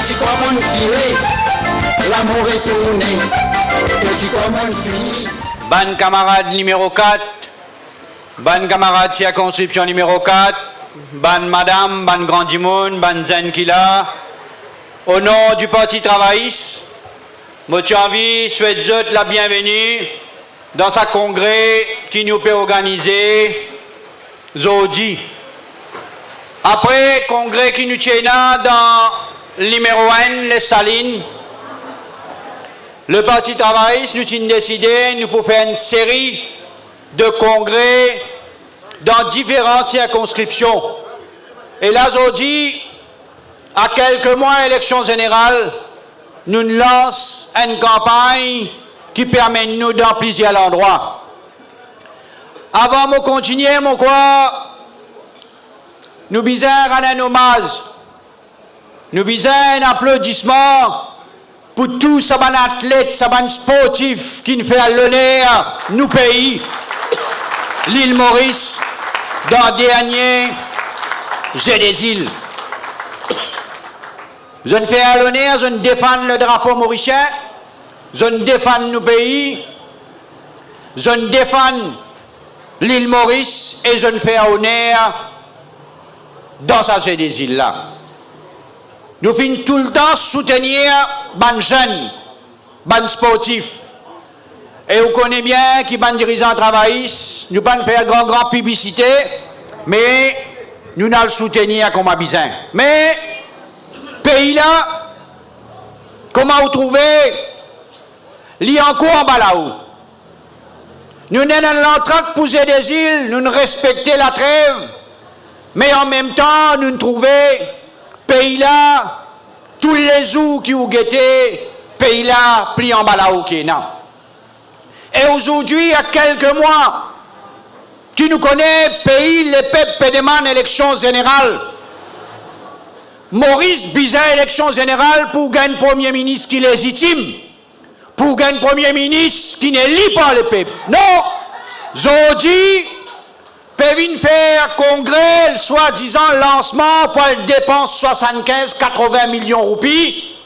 si comment tirer, l'amour est tourné, que si comment fini. Ban camarade numéro 4, ban camarade circonscription numéro 4, ban madame, ban grand Jimoun, ban Zen Kila, au nom du Parti travailliste, j'ai envie de souhaiter la bienvenue dans ce congrès qui nous peut organiser aujourd'hui. Après congrès qui nous tient dans le numéro 1, les Salines, le Parti travailliste nous a décidé nous pour faire une série de congrès dans différentes circonscriptions. Et là, aujourd'hui, à quelques mois de l'élection générale, nous lançons une campagne qui permet nous dans plusieurs endroits. Avant de continuer, mon quoi, nous bisons un hommage, nous bisons un applaudissement pour tous ces athlètes, ces sportifs qui nous font l'honneur, nous pays, l'île Maurice, dans le dernier Jeux des îles. Je ne fais l'honneur, je ne défends le drapeau mauricien, je ne défends nos pays, je ne défends l'île Maurice et je ne fais honneur dans ces Jeux des îles-là. Nous finissons tout le temps soutenir les jeunes, les sportifs. Et vous connaissez bien qui sont dirigeants travaillistes, nous ne pouvons pas faire grande publicité, mais nous allons le soutenir comme à besoin. Mais, pays-là, comment vous trouvez, il y a encore en bas là-haut. Nous sommes dans l'entraque pour des îles, nous respectons la trêve, mais en même temps, nous trouvons, pays-là, tous les jours qui vous guettez, pays-là, pli en bas là-haut qui est là. Et aujourd'hui, il y a quelques mois, qui nous connaît, pays, les peuples demandent élection générale. Maurice Bizet, élection générale pour gagner Premier ministre qui est légitime, pour gagner Premier ministre qui n'est lié par le peuple. Non, aujourd'hui, peuvent faire congrès, soi-disant lancement pour le dépense 75-80 millions de roupies,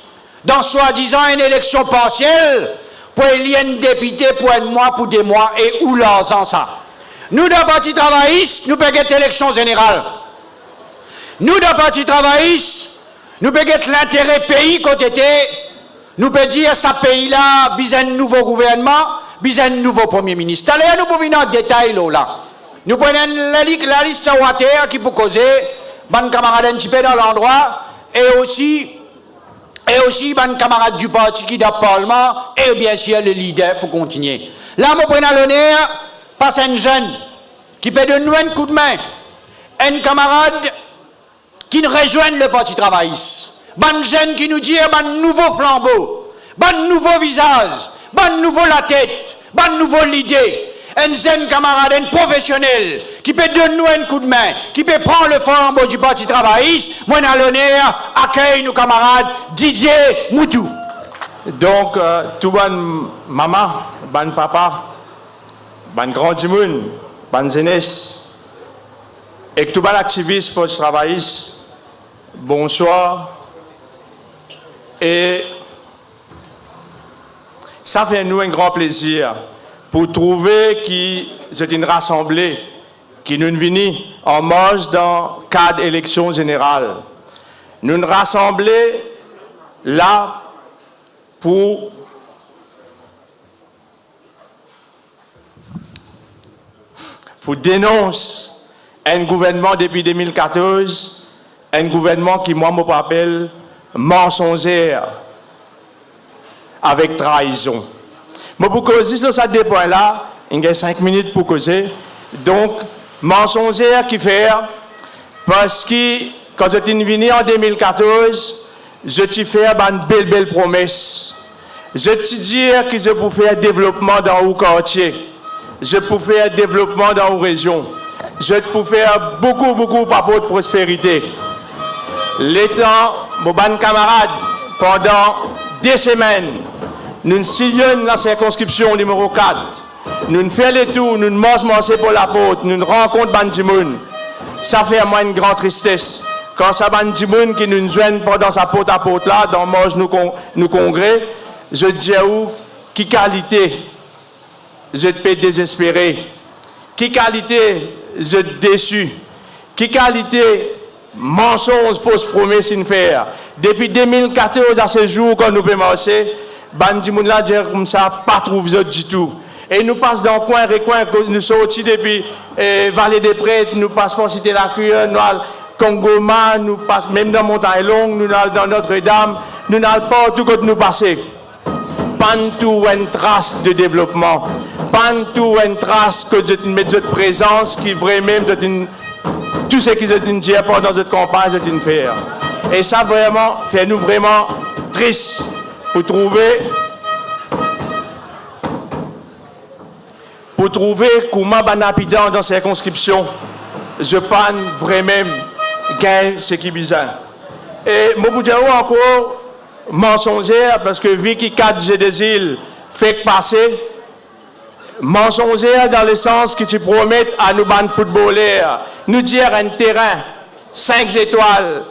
dans soi-disant une élection partielle, pour il y a un député pour un mois, pour des mois, et où l'ensemble ça. Nous, dans le Parti travailliste, nous pouvons être élection générale. Nous, dans le Parti travailliste, nous pouvons être l'intérêt pays côté, nous pouvons dire ce pays-là, besoin de nouveau gouvernement, besoin de nouveau Premier ministre. Allez, nous pouvons venir en détail là. Nous prenons la liste à water qui peut causer, ban camarades un petit peu dans l'endroit, et aussi ban camarades du parti qui est dans le Parlement, et bien sûr le leader pour continuer. Là, nous prenons l'honneur, passe un jeune qui peut donner un coup de main, un camarade qui nous rejoint le Parti travailliste, ban jeune qui nous dit ban nouveau flambeau, ban nouveau visage, ban nouveau la tête, ban nouveau l'idée. Un jeune camarade, un professionnel, qui peut donner un coup de main, qui peut prendre le flambeau du Parti travailliste, moi, dans l'honneur, accueille nos camarades Didier Moutou. Donc, tout bon maman, bon papa, bon grand Jimoun, bon jeunesse, et tout bon activiste pour le travailliste, bonsoir. Et ça fait nous un grand plaisir pour trouver qui c'est une rassemblée qui nous venons en marche dans le cadre d'élection générale. Nous nous rassemblons là pour dénoncer un gouvernement depuis 2014, un gouvernement qui, moi, me rappelle, mensongère avec trahison. Mais pour causer sur ce point-là, il y a 5 minutes pour causer. Donc, mensongère qui fait, parce que quand je suis venu en 2014, je t'ai fait une belle promesse. Je t'ai dit que je pouvais faire développement dans le quartier. Je pouvais faire développement dans la région. Je pouvais faire beaucoup de prospérité. L'étant, mon camarade, pendant 2 semaines, nous sillonnons la circonscription numéro 4. Nous faisons les tours, nous mangeons pour la porte, nous rencontrons Bandimoun. Ça fait à moi une grande tristesse quand ça va du monde qui nous joignent pendant sa porte à porte là, dans Mange nous congrès, je dis à vous, qui qualité, je peux désespérer, qui qualité, je déçu, qui qualité, mensonge, fausse promesse in faire. Depuis 2014 à ce jour, quand nous pouvons marcher, bandi moun là dire comme ça, pas trouvé du tout. Et nous passons dans coin et coin, nous sortis depuis Vallée des Prêtres, nous passons pour Cité la Cuire, nous allons Congoma, nous passons même dans Montagne Longue, nous allons dans Notre-Dame, nous allons partout que nous passons. Pas tout une trace de développement, pas tout une trace que de notre présence qui vraiment tout ce qui est dit pendant notre campagne de faire. Et ça vraiment fait nous vraiment tristes pour trouver comment ban habitant dans circonscription je pense vraiment gain ce qui est bizarre. Et moi vous dire encore mensongère parce que vu qu'il 4G des îles fait passer mensongère dans le sens que tu promets à nous ban footballeurs nous dire un terrain 5 étoiles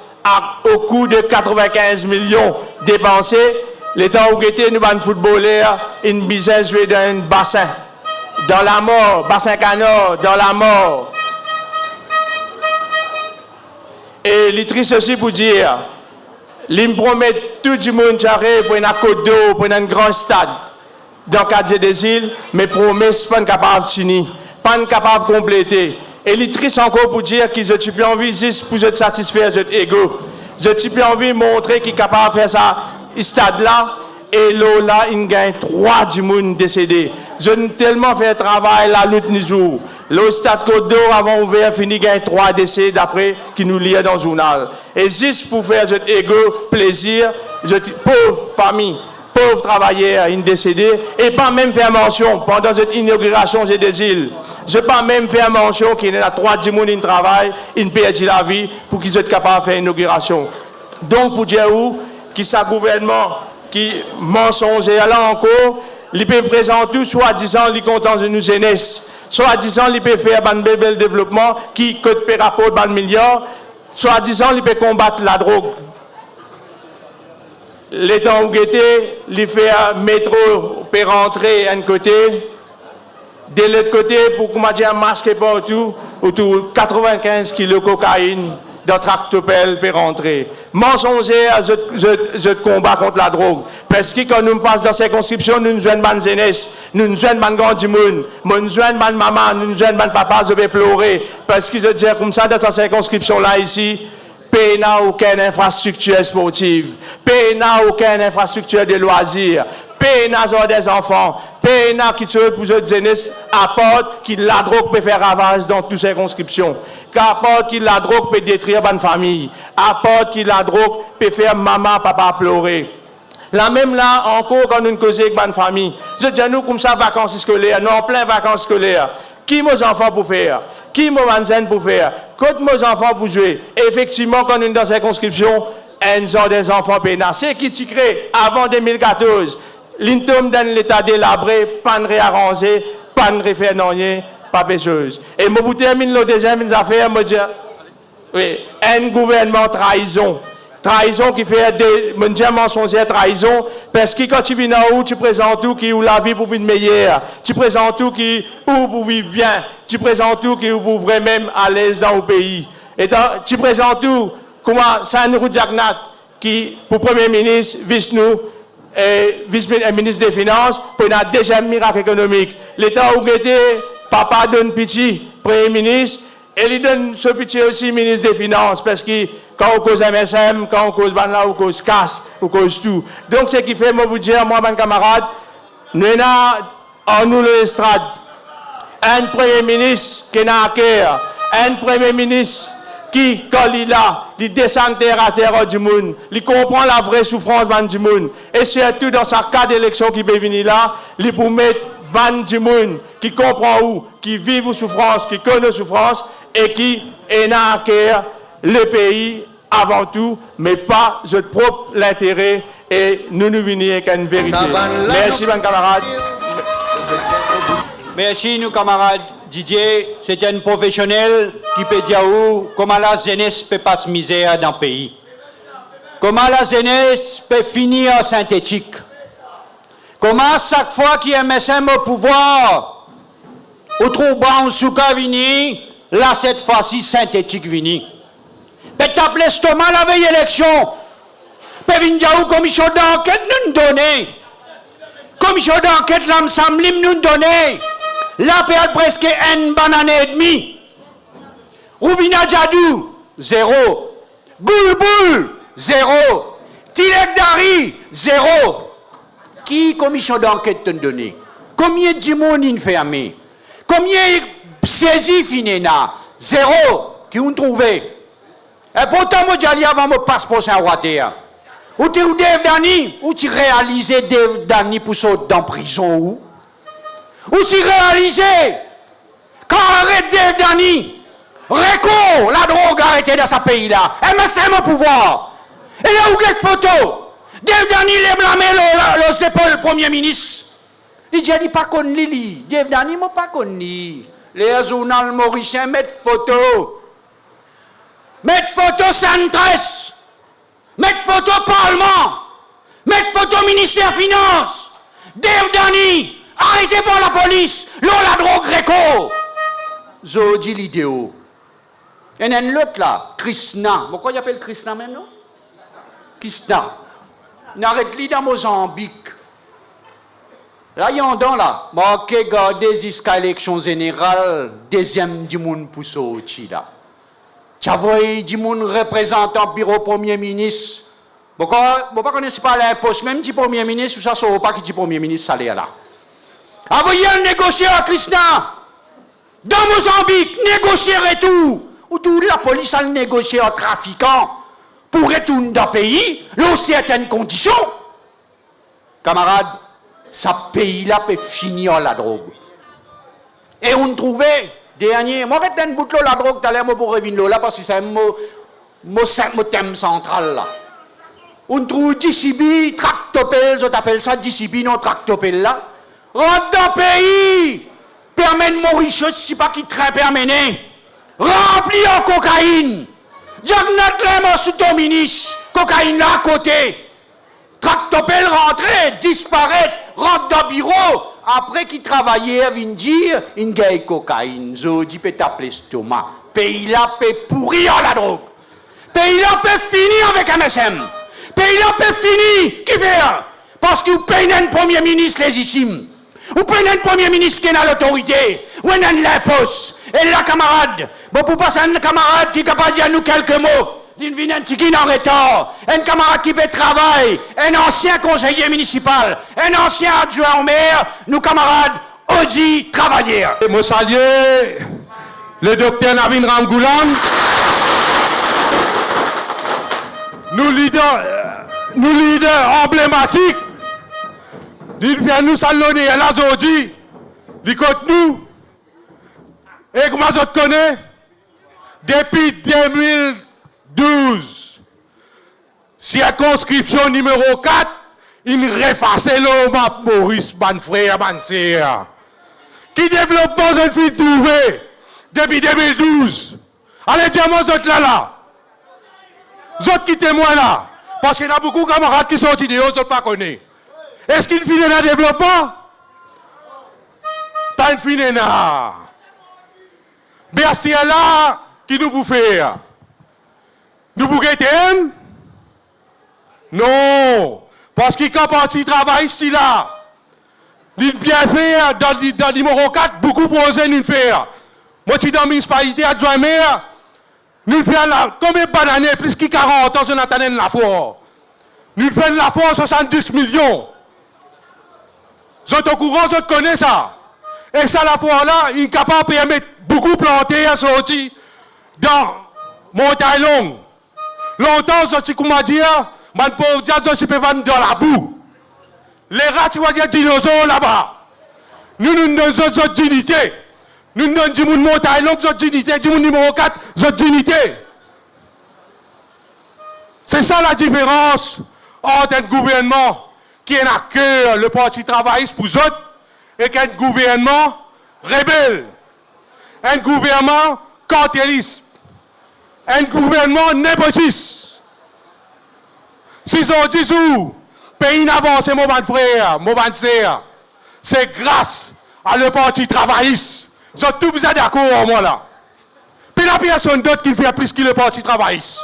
au coût de 95 millions dépensés les temps où était nous ban footballeurs une business jouer dans un bassin dans la mort bassin canard dans la mort et les tristes aussi pour dire ils me promettent tout le monde pour une côte d'eau, pour un grand stade dans le cadre des îles, mais promesses pas capable de finir, pas capable de compléter. Et les tristes encore pour dire qu'ils ont plus envie juste pour se satisfaire de ego. Ils ont plus envie de montrer qu'ils sont capables de faire ça, ce stade-là, et là, ils gagnent 3 du monde décédés. Je n'ai tellement fait travail la nuit ni jour. Le stade Côte d'Or avant ouvert, fini gagne 3 décès d'après qui nous liait dans le journal. Et juste pour faire cet égo plaisir, pauvre famille, pauvre travailleur, une décédé, et pas même faire mention pendant cette inauguration des îles. Je pas même faire mention qu'il y a 3 du monde qui travaillent, ils perdent la vie pour qu'ils soient capables de faire l'inauguration. Donc pour dire où, qui ça gouvernement qui mensonge là encore, il peut présenter tout, soi-disant, il est content de nous jeunesse. Soit-disant, il peut faire un bel développement qui coûte par rapport à 1 milliard. Soit-disant, il peut combattre la drogue. L'État où était, il fait un métro pour rentrer d'un côté. De l'autre côté, pour combattre un masque partout, autour de 95 kg de cocaïne dans tractopelle pour rentrer. Mensongère, je combat contre la drogue. Parce que quand nous passons dans ces circonscriptions, nous nous jouons de jeunesse, nous nous jouons de grand du monde, nous nous jouons de maman, nous nous jouons de papa, je vais pleurer. Parce que je dis comme ça, dans cette circonscription-là, ici, pays n'a aucune infrastructure sportive, pays n'a aucune infrastructure de loisirs, pays n'a des enfants, pays n'a qui se pour cette jeunesse, apporte qui la drogue peut faire ravage dans toutes ces circonscriptions. Apporte qui la drogue peut détruire bonne famille, apporte qui la drogue peut faire maman, papa pleurer. La même là, encore, quand nous causons avec bonne famille, je dis à nous comme ça, vacances scolaires, non, plein vacances scolaires. Qui mes enfants pour faire? Qui mes enfants pour faire? Quand mes enfants pour jouer? Effectivement, quand nous sommes dans cette circonscription, ils ont des enfants pénals. C'est qui tu crées avant 2014. L'intom dans l'état délabré, pas de réarranger, pas de refaire rien. Pas pécheuse. Et je vous termine le deuxième affaire, je dis, oui, un gouvernement trahison. Trahison qui fait des mensonges trahison, parce que quand tu viens en haut, tu présentes tout qui ou la vie pour vivre meilleure. Tu présentes tout qui ou pour vivre bien. Tu présentes tout qui ou pour vraiment à l'aise dans le pays. Et tu présentes tout, comment Sanrou Jagnat, qui, pour Premier ministre, Vishnu, vice-ministre des Finances, pour un deuxième miracle économique. L'État où était papa donne pitié, Premier ministre, et il donne ce pitié aussi, ministre des Finances, parce que quand on cause MSM, quand on cause Banla, on cause casse, on cause tout. Donc, ce qui fait, moi, vous dire, moi, mes camarades, nous avons en nous l'estrade un Premier ministre qui n'a à cœur, un Premier ministre qui, quand il est là, il descend terre à terre du monde, il comprend la vraie souffrance du monde, et surtout dans sa cas d'élection qui peut venir là, il peut mettre ban du monde qui comprend où, qui vit vos souffrances, qui connaît vos souffrances et qui est à cœur le pays avant tout, mais pas notre propre intérêt et nous venons avec une vérité. Merci, mes camarades. Merci, nos camarades. Didier, c'est un professionnel qui peut dire comment la jeunesse peut pas se misère dans le pays. Comment la jeunesse peut finir synthétique. Comment chaque fois qu'il y a un médecin au pouvoir, ou trop bon sous vini, là cette fois-ci synthétique vini. Peut t'appeler l'estomac la veille élection. Peut venir dire commission d'enquête nous donner. Commission d'enquête là me semble nous donner. La période presque une banane et demie. Roubina Djadou, 0. Goulboul, 0. Tilek Dari, 0. Qui commission d'enquête te donné? Combien de monde in fermé? Combien saisi finéna? 0. Qui ont trouvé? Et pourtant, moi, j'ai dit avant mon passeport Saint-Water. Ou tu Dave Dani? Ou tu réalises Dave Dani pour sauter dans prison ou? Ou tu réalises quand arrête Dave Dani? Réco, la drogue arrêtée dans ce pays-là. Et mais c'est mon pouvoir. Et là où quelques photos? Dave Dani les blâmé le épaules Premier ministre. Il dit pas qu'on Lili. Dave Dani m'a pas connu. Les journaux mauriciens mettent photos. Mettre photo Santress, mettre photo Parlement, mettre photo ministère Finance, Dave Dani, arrêté par la police, l'on la drogue Greco. Zo dit l'idéo. Et un l'autre là, Krishna. Pourquoi il appelle Krishna même non? Krishna. N'arrête-li dans Mozambique. Là, il y a un don là. Marqué garder jusqu'à l'élection générale, deuxième du monde pour sortir là. Tu vois, du monde représentant bureau Premier ministre. Pourquoi ne connaissez pas l'imposte, même du Premier ministre, ou ça ne sauve pas qui dit Premier ministre salaire là. Envoyez un négocier à Krishna. Dans Mozambique, négocier et tout. Ou tout la police a négocié en trafiquant pour retourner dans le pays, dans certaines conditions. Camarades, ce pays-là peut finir la drogue. Et on trouvait. Dernier, moi, je vais vous la drogue, tout à l'heure, pour revenir là, parce que c'est un mot thème central là. On trouve DCB, tractopelle, je t'appelle ça DCB, non tractopelle là. Rentre dans le pays, permet de mourir, je ne sais pas qui très permet. Rempli en cocaïne. Diagnote les sous ton ministre, cocaïne là à côté. Tractopelle rentrée, disparaître, rentre dans le bureau. Après qu'il travaillait, vient dire, il y a cocaïne, Zodi peut t'appeler stomac. Pays là peut pourrir la drogue. Pays là peut finir avec MSM. Pays là peut finir, qui fait? Parce que vous payez un Premier ministre légitime. Vous payez un Premier ministre qui est dans l'autorité. Ou un l'impose. Et là, camarade, bon, pour passer un camarade qui est capable de dire nous quelques mots. Il vient un petit en retard, un camarade qui fait travail, un ancien conseiller municipal, un ancien adjoint au maire, nous camarades, Odi travailleurs. Je salue le docteur Navin Ramgoulam, nous leaders emblématiques, il vient nous saluer à la Zodi, il côté nous, et comment je te connais, depuis 2012, circonscription numéro 4, il refaçait le map Maurice, ban frère, ban sœur. Qui développe dans une fille trouvée depuis 2012. Allez, dis-moi, vous êtes là. Vous êtes qui témoins là. Parce qu'il y a beaucoup de camarades qui sont idéaux, vous n'êtes pas connus. Est-ce qu'il finit dans le développement? Pas une finit là. Berstier là, qui nous bouffait? Nous vous guettez? Non. Parce qu'il y a un parti travail ici là. Il bien faire dans le numéro 4, beaucoup posé nous faire. Moi, je suis dans la municipalité adjoint maire. Nous faisons là, combien de bananes, plus que 40 ans, on attend la foire. Nous faisons la foire 70 millions. Vous êtes au courant, vous connaissez ça. Et ça, la foire là, il est capable de permettre beaucoup de planter à sortir dans montagne longue. Longtemps, je suis comme dire, je suis vendre dans la boue. Les rats, tu vois, il y a des dinosaures là-bas. Nous donnons notre dignité. Nous donnons du monde montagne longue, notre dignité, du monde numéro 4, notre dignité. C'est ça la différence entre un gouvernement qui est à cœur le parti travailliste pour eux et qu'un gouvernement rebelle. un gouvernement cartéliste, un gouvernement népotiste. Si on dit où, pays n'avance, mon bon frère, mon bon sœur, c'est grâce à le parti travailliste. Vous êtes tous bien d'accord, moi là. Puis la personne d'autre qui fait plus que le parti travailliste.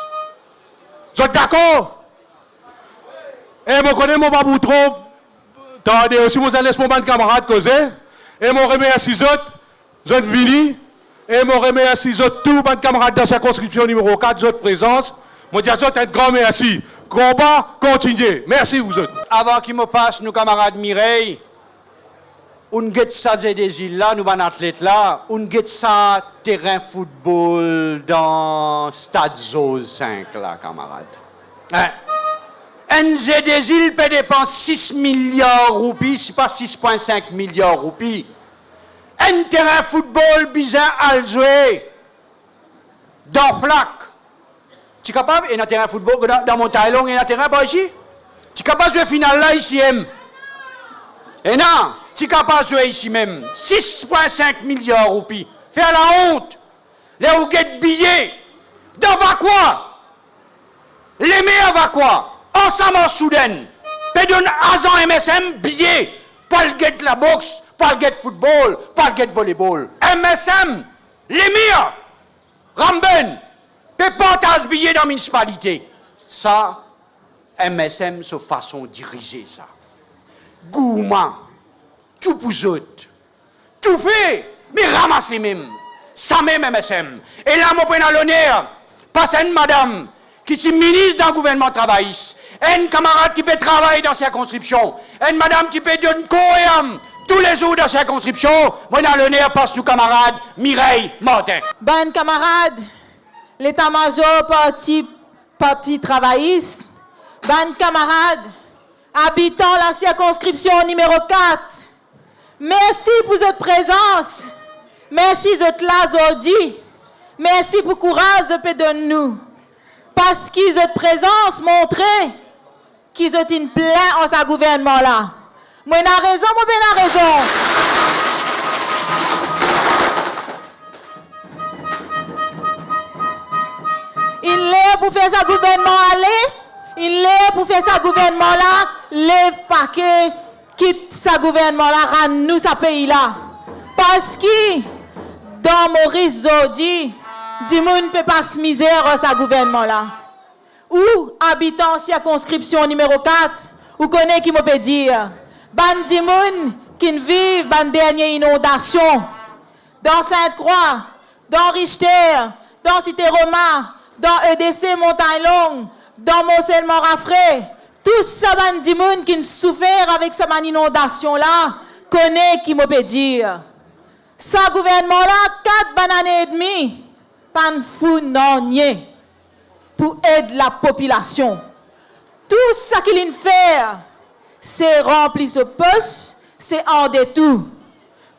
Vous êtes d'accord? Et je connais mon babou trop. Attendez, aussi, vous allez laisser mon camarade causer. Et je remercie les autres. Vous êtes venus. Et je remercie les autres, tous mes camarades dans la circonscription numéro 4, votre présence. Je dis à vous un grand merci. Combat, continuez. Merci, vous autres. Avant qu'il me passe, nous camarades Mireille, on get ça des îles là, nous, athlètes là, on get ça terrain football dans Stade Zone 5 là, camarades. Hein? NZ des îles peut dépenser 6 milliards de roupies, c'est pas 6,5 milliards de roupies. Un terrain football bizarre à jouer dans Flac. Tu es capable, et un terrain football dans Montaillon, et un terrain pas ici? Tu es capable de jouer final là, ici même? Et non, tu es capable de jouer ici même. 6,5 milliards de roupies. Faire la honte. Les rouquettes billets. Dans va quoi? Les meilleurs va quoi? Ensemble en Soudaine. Pédon Azan MSM billets. Pas le get la boxe, pas le get football, pas le get volleyball. MSM, les meilleurs. Ramben. Pépantage billets dans la municipalité. Ça, MSM, c'est façon de diriger ça. Gourmand, tout pour autres, tout fait, mais ramassez même. Ça même MSM. Et là, mon prend l'honneur, passe une madame qui est ministre dans le gouvernement travailliste, une camarade qui peut travailler dans sa circonscription, une madame qui peut donner coréam tous les jours dans sa circonscription. Moi, dans l'honneur, passe tout camarade Mireille Martin. Bonne camarade, l'état-major parti travailliste, bonne camarade, habitant la circonscription numéro 4, merci pour votre présence, merci de votre là aujourd'hui, merci pour le courage de nous, parce que votre présence montrait qu'ils ont une plein en ce gouvernement-là. Moi, j'ai raison, moi, j'ai raison. Il est pour faire ce gouvernement aller. Il est pour faire ce gouvernement-là, lève paquet, quitte ce gouvernement-là, rend-nous ce pays-là. Parce que, dans Maurice Zodi, du monde ne peut pas se misère à ce gouvernement-là. Ou, habitant circonscription numéro 4, ou connaît qui me peut dire, ban du monde qui vivent ban dernière inondation, dans Sainte-Croix, dans Richter, dans Cité-Roma, dans EDC Montagne-Longue, dans Mont-Sel-Morafré, tous ces bandits qui souffrent avec cette inondation-là, connaissent qui me peut dire. Ce gouvernement-là, 4 années et demie, pas de fou non pour aider la population. Tout ce qu'il fait, c'est remplir ce poste, c'est en détour.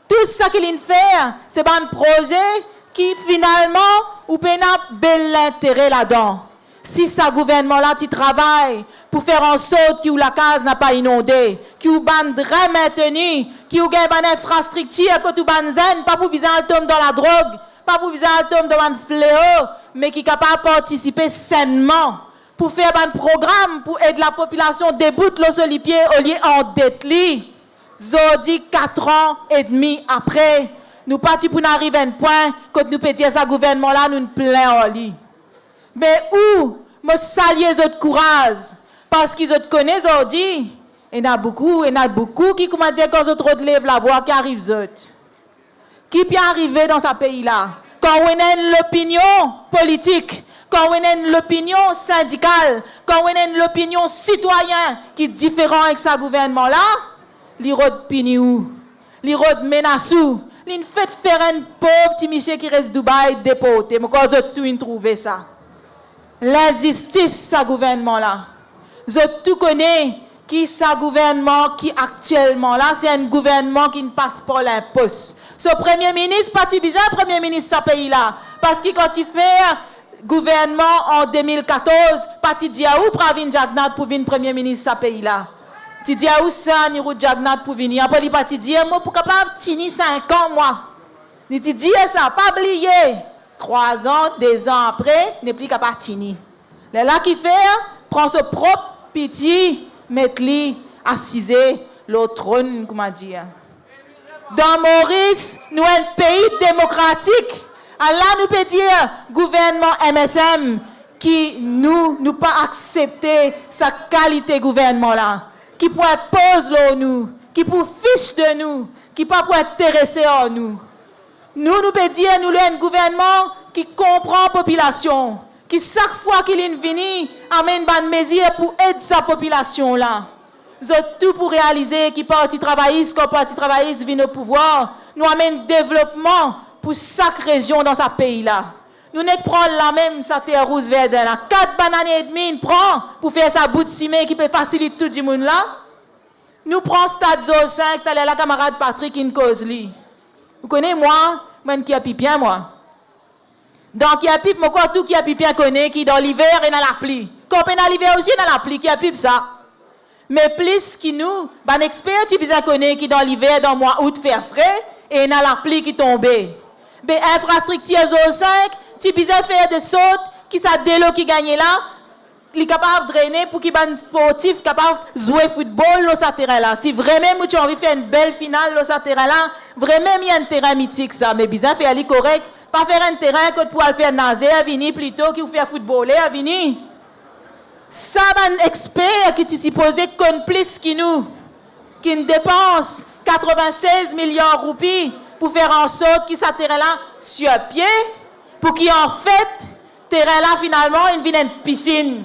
Tout ce qu'il fait, c'est un projet qui finalement, ou peut pas bel intérêt là-dedans. Si ce gouvernement-là qui travaille pour faire en sorte que la case n'a pas inondé, que vous bandrez maintenu, que vous avez une infrastructure, que vous avez pas pour besoin de tomber dans la drogue, pas pour besoin de tomber dans le fléau, mais qui est capable de participer sainement pour faire un programme pour aider la population debout le solipier au lieu en dette. Zodi 4 ans et demi après, nous partons pour arriver à un point quand nous pétions ce gouvernement-là, nous nous plaignons en lit. Mais où me saluer votre courage? Parce qu'ils te connaissent aujourd'hui. Il y en a beaucoup qui comment dire quand ils te lèvent la voix qui arrivent autres. Qui peut arriver dans ce pays-là? Quand on a l'opinion politique, quand on a l'opinion syndicale, quand on a l'opinion citoyenne qui est différente avec ce gouvernement-là, l'irode pini où? L'irode menace où? Il fait faire un pauvre petit Michel qui reste Dubaï déporté. Mais quand vous trouvé ça? L'injustice, ce gouvernement-là. Je tout connais qui ce gouvernement qui actuellement là, c'est un gouvernement qui ne passe pas l'impôt. Ce premier ministre, parti bizarre, premier ministre de ce pays-là. Parce que quand il fait gouvernement en 2014, parti Diaou Pravin Jagnat pour venir premier ministre de ce pays-là. Tu dis où ça, Nirou Jagnat pour venir. Après, il parti dire, moi, pour capable tenir 5 ans, moi. Ni ti dit ça, pas oublier. 3 ans, 2 ans après, n'est plus qu'à partir. Les là qui fait, prend ce propre petit, met-li, assisé, le trône, comment dire. Dans Maurice, nous sommes un pays démocratique. Allah nous peut dire, gouvernement MSM, qui nous pas accepter sa qualité gouvernement là, qui pourrait poser nous, qui pour fiche de nous, qui pas pour intéresser en nous. Nous peut dire, nous sommes un gouvernement qui comprend la population, qui chaque fois qu'il vient, amène des mesures pour aider sa population là. Tout pour réaliser que parti travailliste, quand parti travailliste vient au pouvoir, nous amène développement pour chaque région dans ce pays-là. Nous ne prenons la même sa terre rouge verte là. 4 bananes et demi, prend pour faire sa bout de ciment qui peut faciliter tout le monde là. Nous prenons Stade Zone 5, t'as la camarade Patrick in Cosely. Vous connaissez moi qui a pipien moi. Donc qui a pipe, moi quoi tout qui a pipien connaît qui dans l'hiver et dans la pluie. Quand dans l'hiver aussi dans la pluie qui a pipe ça. Mais plus qui nous, ban expert qui bien connaît qui dans l'hiver dans mois août faire frais et dans la pluie qui tombe. Ben infrastructure zone 5, tu bien faire de sautes qui ça délo qui gagne là, il est capable de drainer pour qu'il ban sportif capable jouer football dans ce terrain là. Si vraiment tu as envie de faire une belle finale dans ce terrain là, vraiment il y a un terrain mythique ça, mais bien faire aller correct, pas faire un terrain que pour aller faire nager à venir plutôt qu'il faire footballer à venir. Ça, un expert qui est supposé complice qui nous dépense 96 millions de roupies pour faire en sorte qu'il s'atterre là sur pied, pour qu'il en fait, terrain là finalement, il vient une piscine.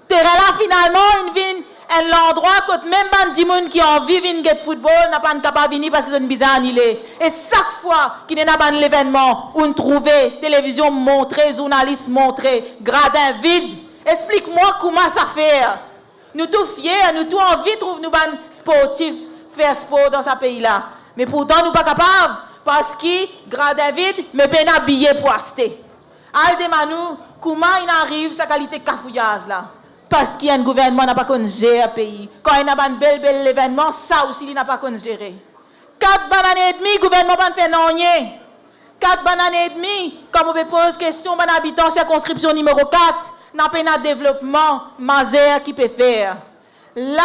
Terrain là finalement, il vient un endroit que même bandi moun qui a envie de get football n'a pas capable de venir parce que c'est une bizarre annulé. Et chaque fois qu'il y a un événement, on trouve télévision montrée, journaliste montré, gradin vide. Explique-moi comment ça fait. Nous tous fiers, nous tous envie de trouver nous sportifs, faire sport dans ce pays-là. Mais pourtant, nous pas capables parce que gradin vide, mais peine habillé pour acheter. Aldemanou, comment il arrive sa qualité cafouillage là? Parce qu'il y a un gouvernement qui n'a pas connu gérer le pays. Quand il y a un bel événement, ça aussi il n'a pas connu gérer. 4 bananes et demi, le gouvernement n'a pas fait non. 4 bananes et demi, comme on me pose question, mon habitant circonscription numéro 4. N'a pas un développement majeur qui peut faire. Là,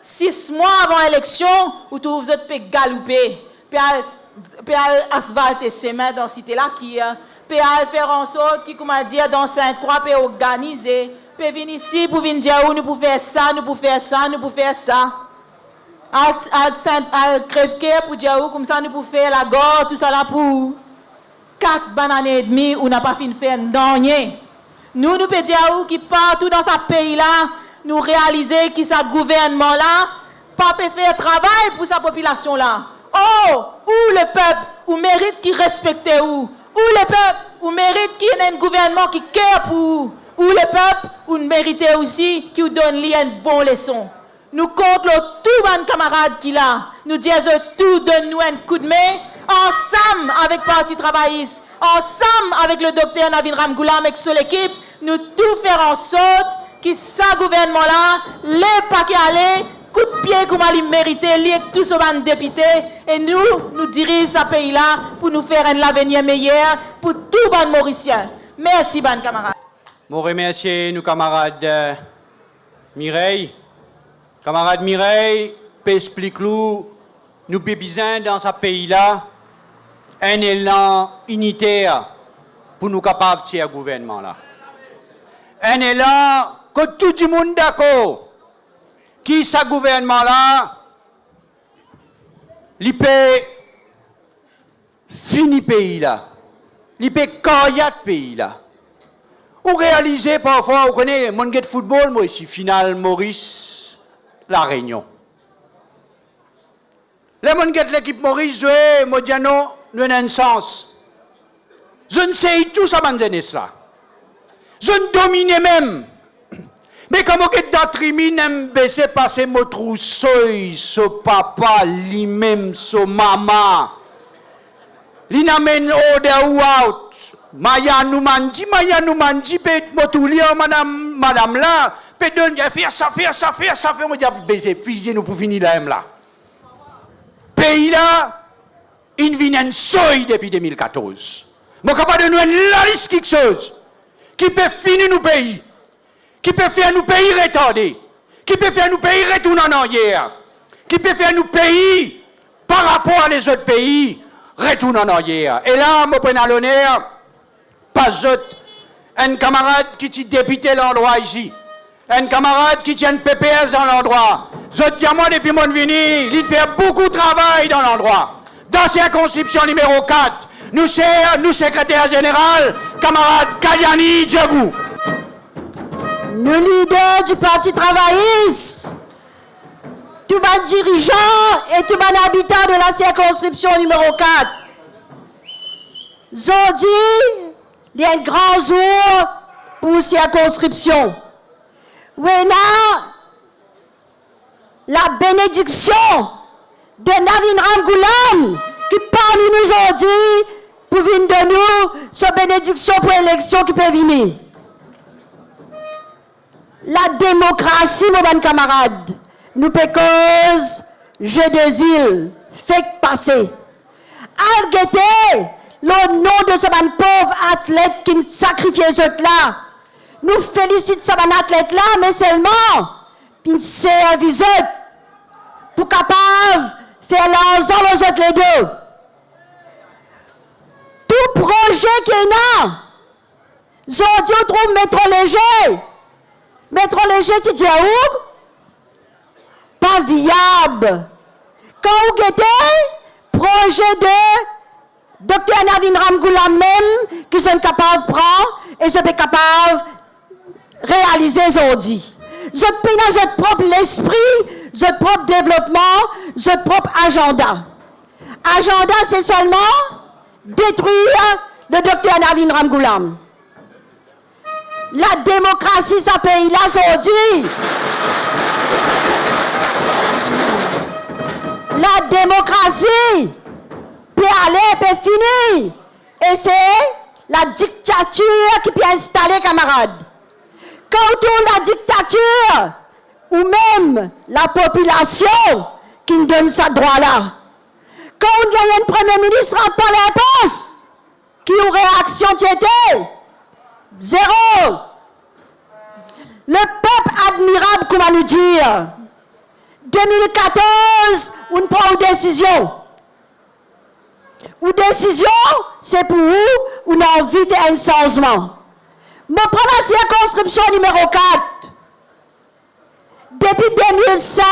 6 mois avant l'élection, où tout vous êtes galouper, puis asphalter chemin dans la cité là qui puis faire en sorte qui comment dire dans Sainte-Croix peut organiser, peut venir ici pour venir dire nous pour faire ça, nous pour faire ça, nous pour faire ça. Al crève-cœur pour dire comme ça nous pour faire la gorge tout ça là pour 4 bananes et demi ou n'a pas fini de faire rien. Nous pouvons dire qui partout dans ce pays-là, nous réaliser que ce gouvernement-là pas peut faire travail pour sa population-là. Oh, où le peuple, où mérite qui respecte où le peuple, où mérite qu'il y ait un gouvernement qui care pour où le peuple, où mérite aussi qui donne lui une bonne leçon. Nous comptons tous les camarades qui là, nous disons tout donne-nous un coup de main. Ensemble avec le Parti travailliste, ensemble avec le docteur Navin Ramgoulam et son équipe, nous tout faire en sorte que ce gouvernement-là, les paquets aller, coup de pied comme il mérite, lié tous ces députés, et nous dirigeons ce pays-là pour nous faire un avenir meilleur pour tous les Mauriciens. Merci, ban camarades. Je remercie nos camarades Mireille. Camarade Mireille, explique-nous, nous avons besoin dans ce pays-là un élan unitaire pour nous capables de tirer le gouvernement là. Un élan que tout le monde d'accord qui ce gouvernement là il peut finir pays là. Il peut carrier pays là. Ou réaliser parfois, vous connaissez, mon de football, moi ici, finale Maurice, La Réunion. Les gens qui l'équipe Maurice, je dis non, nous avons un sens. Je ne sais tout ça, je là. Je ne domine même. Mais comme on est dans trimine, baisser passer mon trousseau, ce papa, lui-même, ce maman. Il n'amène order ou out. Maya nous mandi, peut m'otoulir, madame là, peut donner, faire ça, on dit, baiser, fille, nous pour finir là, là. Pays là, il vient un seuil depuis 2014. Je suis capable de nous donner la liste quelque chose qui peut finir nos pays, qui peut faire nos pays retardés, qui peut faire nos pays retourner en arrière, qui peut faire nos pays, par rapport à les autres pays, retourner en arrière. Et là, je prends à l'honneur, pas un camarade qui est député l'endroit ici, un camarade qui tient un PPS dans l'endroit. Je dis à moi, depuis mon venu, il fait beaucoup de travail dans l'endroit. Dans la circonscription numéro 4, nous secrétaire général, camarade Kaliani Djagou. Nous leaders du Parti travailliste, tout le dirigeant et tout le habitant de la circonscription numéro 4. Aujourd'hui, il y a un grand jour pour la circonscription. Oui, la bénédiction de Navin Ramgoulam qui parmi nous aujourd'hui pour venir de nous cette bénédiction pour l'élection qui peut venir. La démocratie, mon bon camarade, nous peut cause jeu des îles, fait passer. Al-Gueté, le nom de ce pauvre athlète qui nous sacrifie les autres là. Nous félicitons ce athlète là, mais seulement, puis service pour capable faire l'argent aux autres les deux. Tout projet qui est là, aujourd'hui on trouve métro léger. Métro léger, tu dis où? Pas viable. Quand vous guettez, projet de Dr. Navin Ramgoulam même, qui sont capables de prendre et sont capables de réaliser aujourd'hui. Je paye dans votre propre l'esprit, votre propre développement, votre propre agenda. Agenda, c'est seulement détruire le Dr. Navin Ramgoulam. La démocratie, ça pays là aujourd'hui. La démocratie peut aller, peut finir. Et c'est la dictature qui peut installer, camarades. Quand on tourne la dictature, ou même la population qui nous donne ce droit-là. Quand on gagne un premier ministre, rentre pas la poste, qui a une réaction était zéro. Le peuple admirable, comment nous dire, 2014, on prend une décision. Une décision, c'est pour vous, on a envie de faire un changement. Je prends la circonscription numéro 4. Depuis 2005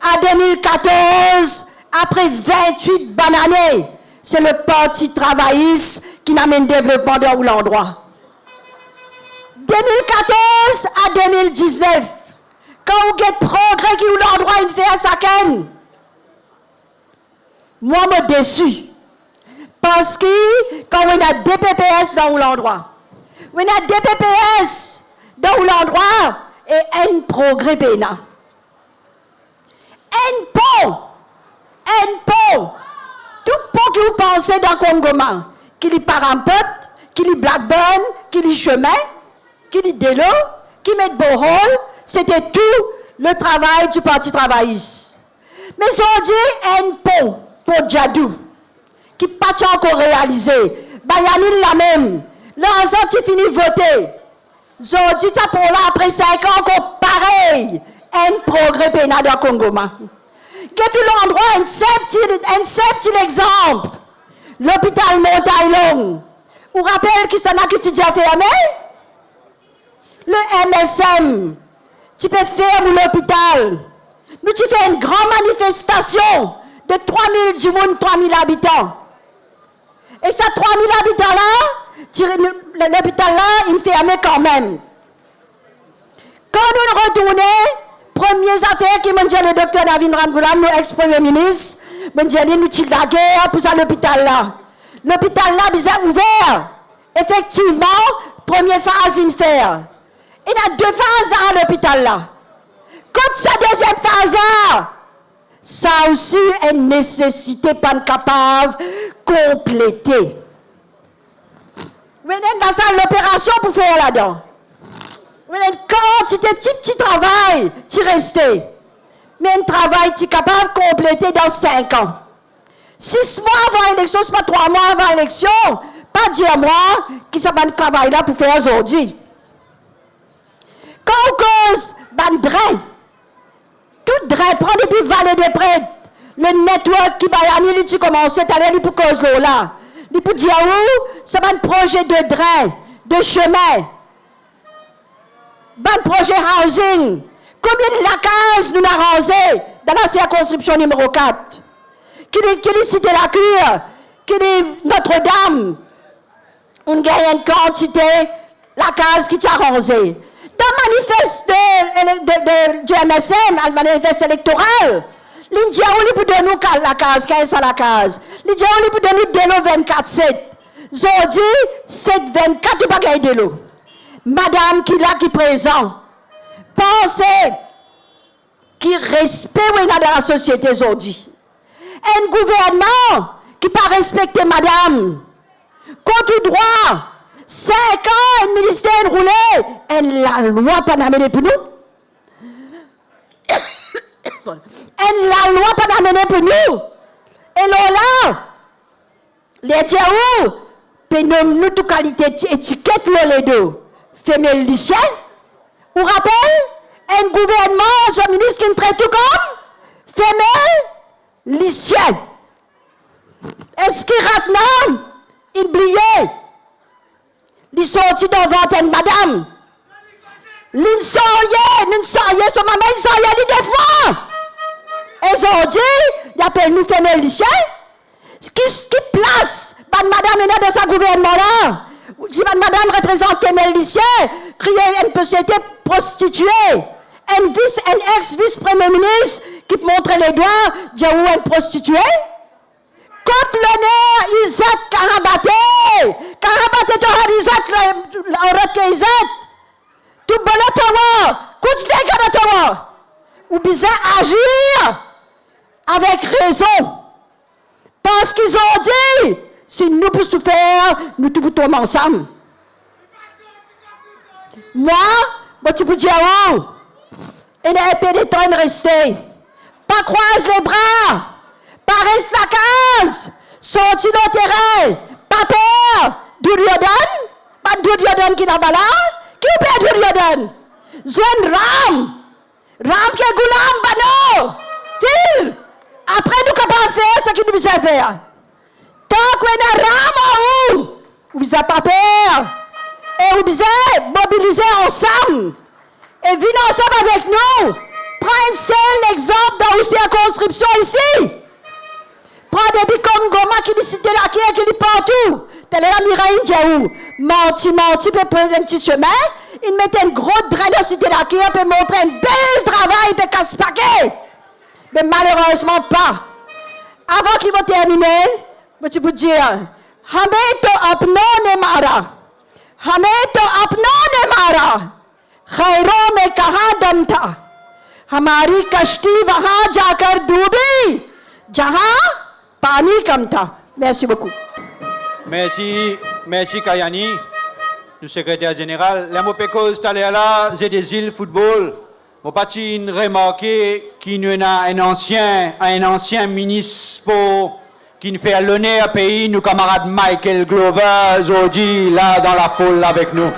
à 2014, après 28 bonnes années, c'est le Parti travailliste qui n'amène développement dans l'endroit. 2014 à 2019, quand vous avez progrès qui ou l'endroit il fait à Saken, moi je me déçu. Parce que quand on a des PPS dans l'endroit, on a des PPS dans l'endroit et un progrès pénal. Un pont, tout pont que vous pensez dans Congo, qui est Parampot, qui est Blackburn, qui est chemin, qui dit Delo, qui met Bohol, c'était tout le travail du Parti travailliste. Mais aujourd'hui, un pont pour Djadou, qui n'est pas encore réalisé. Bayani la même. L'argent qui finit de voter. Aujourd'hui, ça pour là, après 5 ans, encore pareil. Un progrès pénal dans le Congo. Qu'est-ce que l'endroit, un seul exemple. L'hôpital Montaillon. Vous vous rappelez qui s'en a qui déjà fermé? Le MSM, tu peux faire l'hôpital. Nous avons une grande manifestation de 3000 habitants. Et ça, 3000 habitants-là, l'hôpital là, il fermé quand même. Quand nous retournons, première affaire qui m'a dit le docteur Navin Ramgoulam, nous ex-premier ministre, m'a dit nous tirons la guerre pour ça l'hôpital là. L'hôpital là, il est ouvert. Effectivement, première phase, il fait. Il y a 2 phases à l'hôpital là. Quand sa deuxième phase là, ça aussi une nécessité pas capable de compléter. Maintenant, dans ça, l'opération pour faire là-dedans. Maintenant, quantité de petit travail, tu restes. Mais un travail, tu es capable de compléter dans 5 ans. 6 mois avant l'élection, c'est pas 3 mois avant l'élection. Pas dire moi qui ça va travailler là pour faire aujourd'hui. Quand on cause, ban drain, tout drain, prend depuis Vallée des Prêtres, le network qui va y aller, il commence à aller pour cause là. Il pour dire où, ça va un projet de drain, de chemin, ban projet housing. Combien de lacages nous avons rasé dans la circonscription numéro 4? Qui est cité la cure, qui est Notre-Dame. On gagne une quantité, la case qui t'a rasé. Dans le manifeste du MSM, le manifeste électoral, l'India, on peut donner la case, qu'est-ce que la case? L'India, on peut donner de l'eau 24-7. Aujourd'hui, 7-24, tu pas gagner de l'eau. Madame qui là, qui présent, pensez qui respecte dans la société aujourd'hui. Un gouvernement qui pas respecté madame, contre droit, 5 ans, un ministère roulé, et la loi pas amenée pour nous. Et la loi pas amenée pour nous. Et là, les diaous, nous toute qualité étiquette les deux. Femelle lycée, vous rappelez, un gouvernement, un ministre qui traite tout comme femelle lycée. Est-ce qu'il rate non? Il brillait. Il sortit devant une madame. Il sortait, son maman, il sortait, il défend. Et aujourd'hui, il appelle nous femelle lycée. Qui place, madame est dans sa gouvernement-là. Si madame représente femelle lycée, créer une société prostituée. Un ex-vice-premier ministre qui montre les doigts, dire où une prostituée. Contre l'honneur, Isaac Karabaté. Karabaté, tu as Isaac, la Isaac. Tout bon à toi. Continue à toi. Ou bien agir avec raison. Parce qu'ils ont dit, si nous pouvons tout faire, nous tout tomber ensemble. Moi, tu peux dire, oh, il y a un peu de temps de rester. Pas croise les bras. Pas reste la case. Sorti le terrain. Pas peur. Duryodhan. Pas Duryodhan qui n'a pas là. Qui peut Duryodhan? Zouane Ram. Ram qui est Goulam, Bano. Fil. Après, nous capables de faire ce qu'il nous a fait. Tant qu'on a Ram en haut, vous n'avez pas peur. Et vous devez mobiliser ensemble. Et venez ensemble avec nous. Prends un seul exemple dans la circonscription ici. Prends des Congoma qui cite la qui est partout. Tel est la Miraïn Djaou. Menti, peut prendre un petit chemin. Il met un gros drain dans cité la qui peut montrer un bel travail de casse-paquet. Mais malheureusement pas. Avant qu'il va terminer, je peux dire, Hameto apno ne mara. Hameto apno ne mara. Khairo me kaha dam tha. हमारी कश्ती वहां जाकर डूबी जहां पानी कम था. Merci beaucoup. Merci Kayani, le secrétaire général. La Mopécos Taléala, j'ai des îles football. Mon parti remarqué qu'il y a un ancien ministre qui nous fait l'honneur à pays, nos camarades Michael Glover, aujourd'hui là dans la foule avec nous.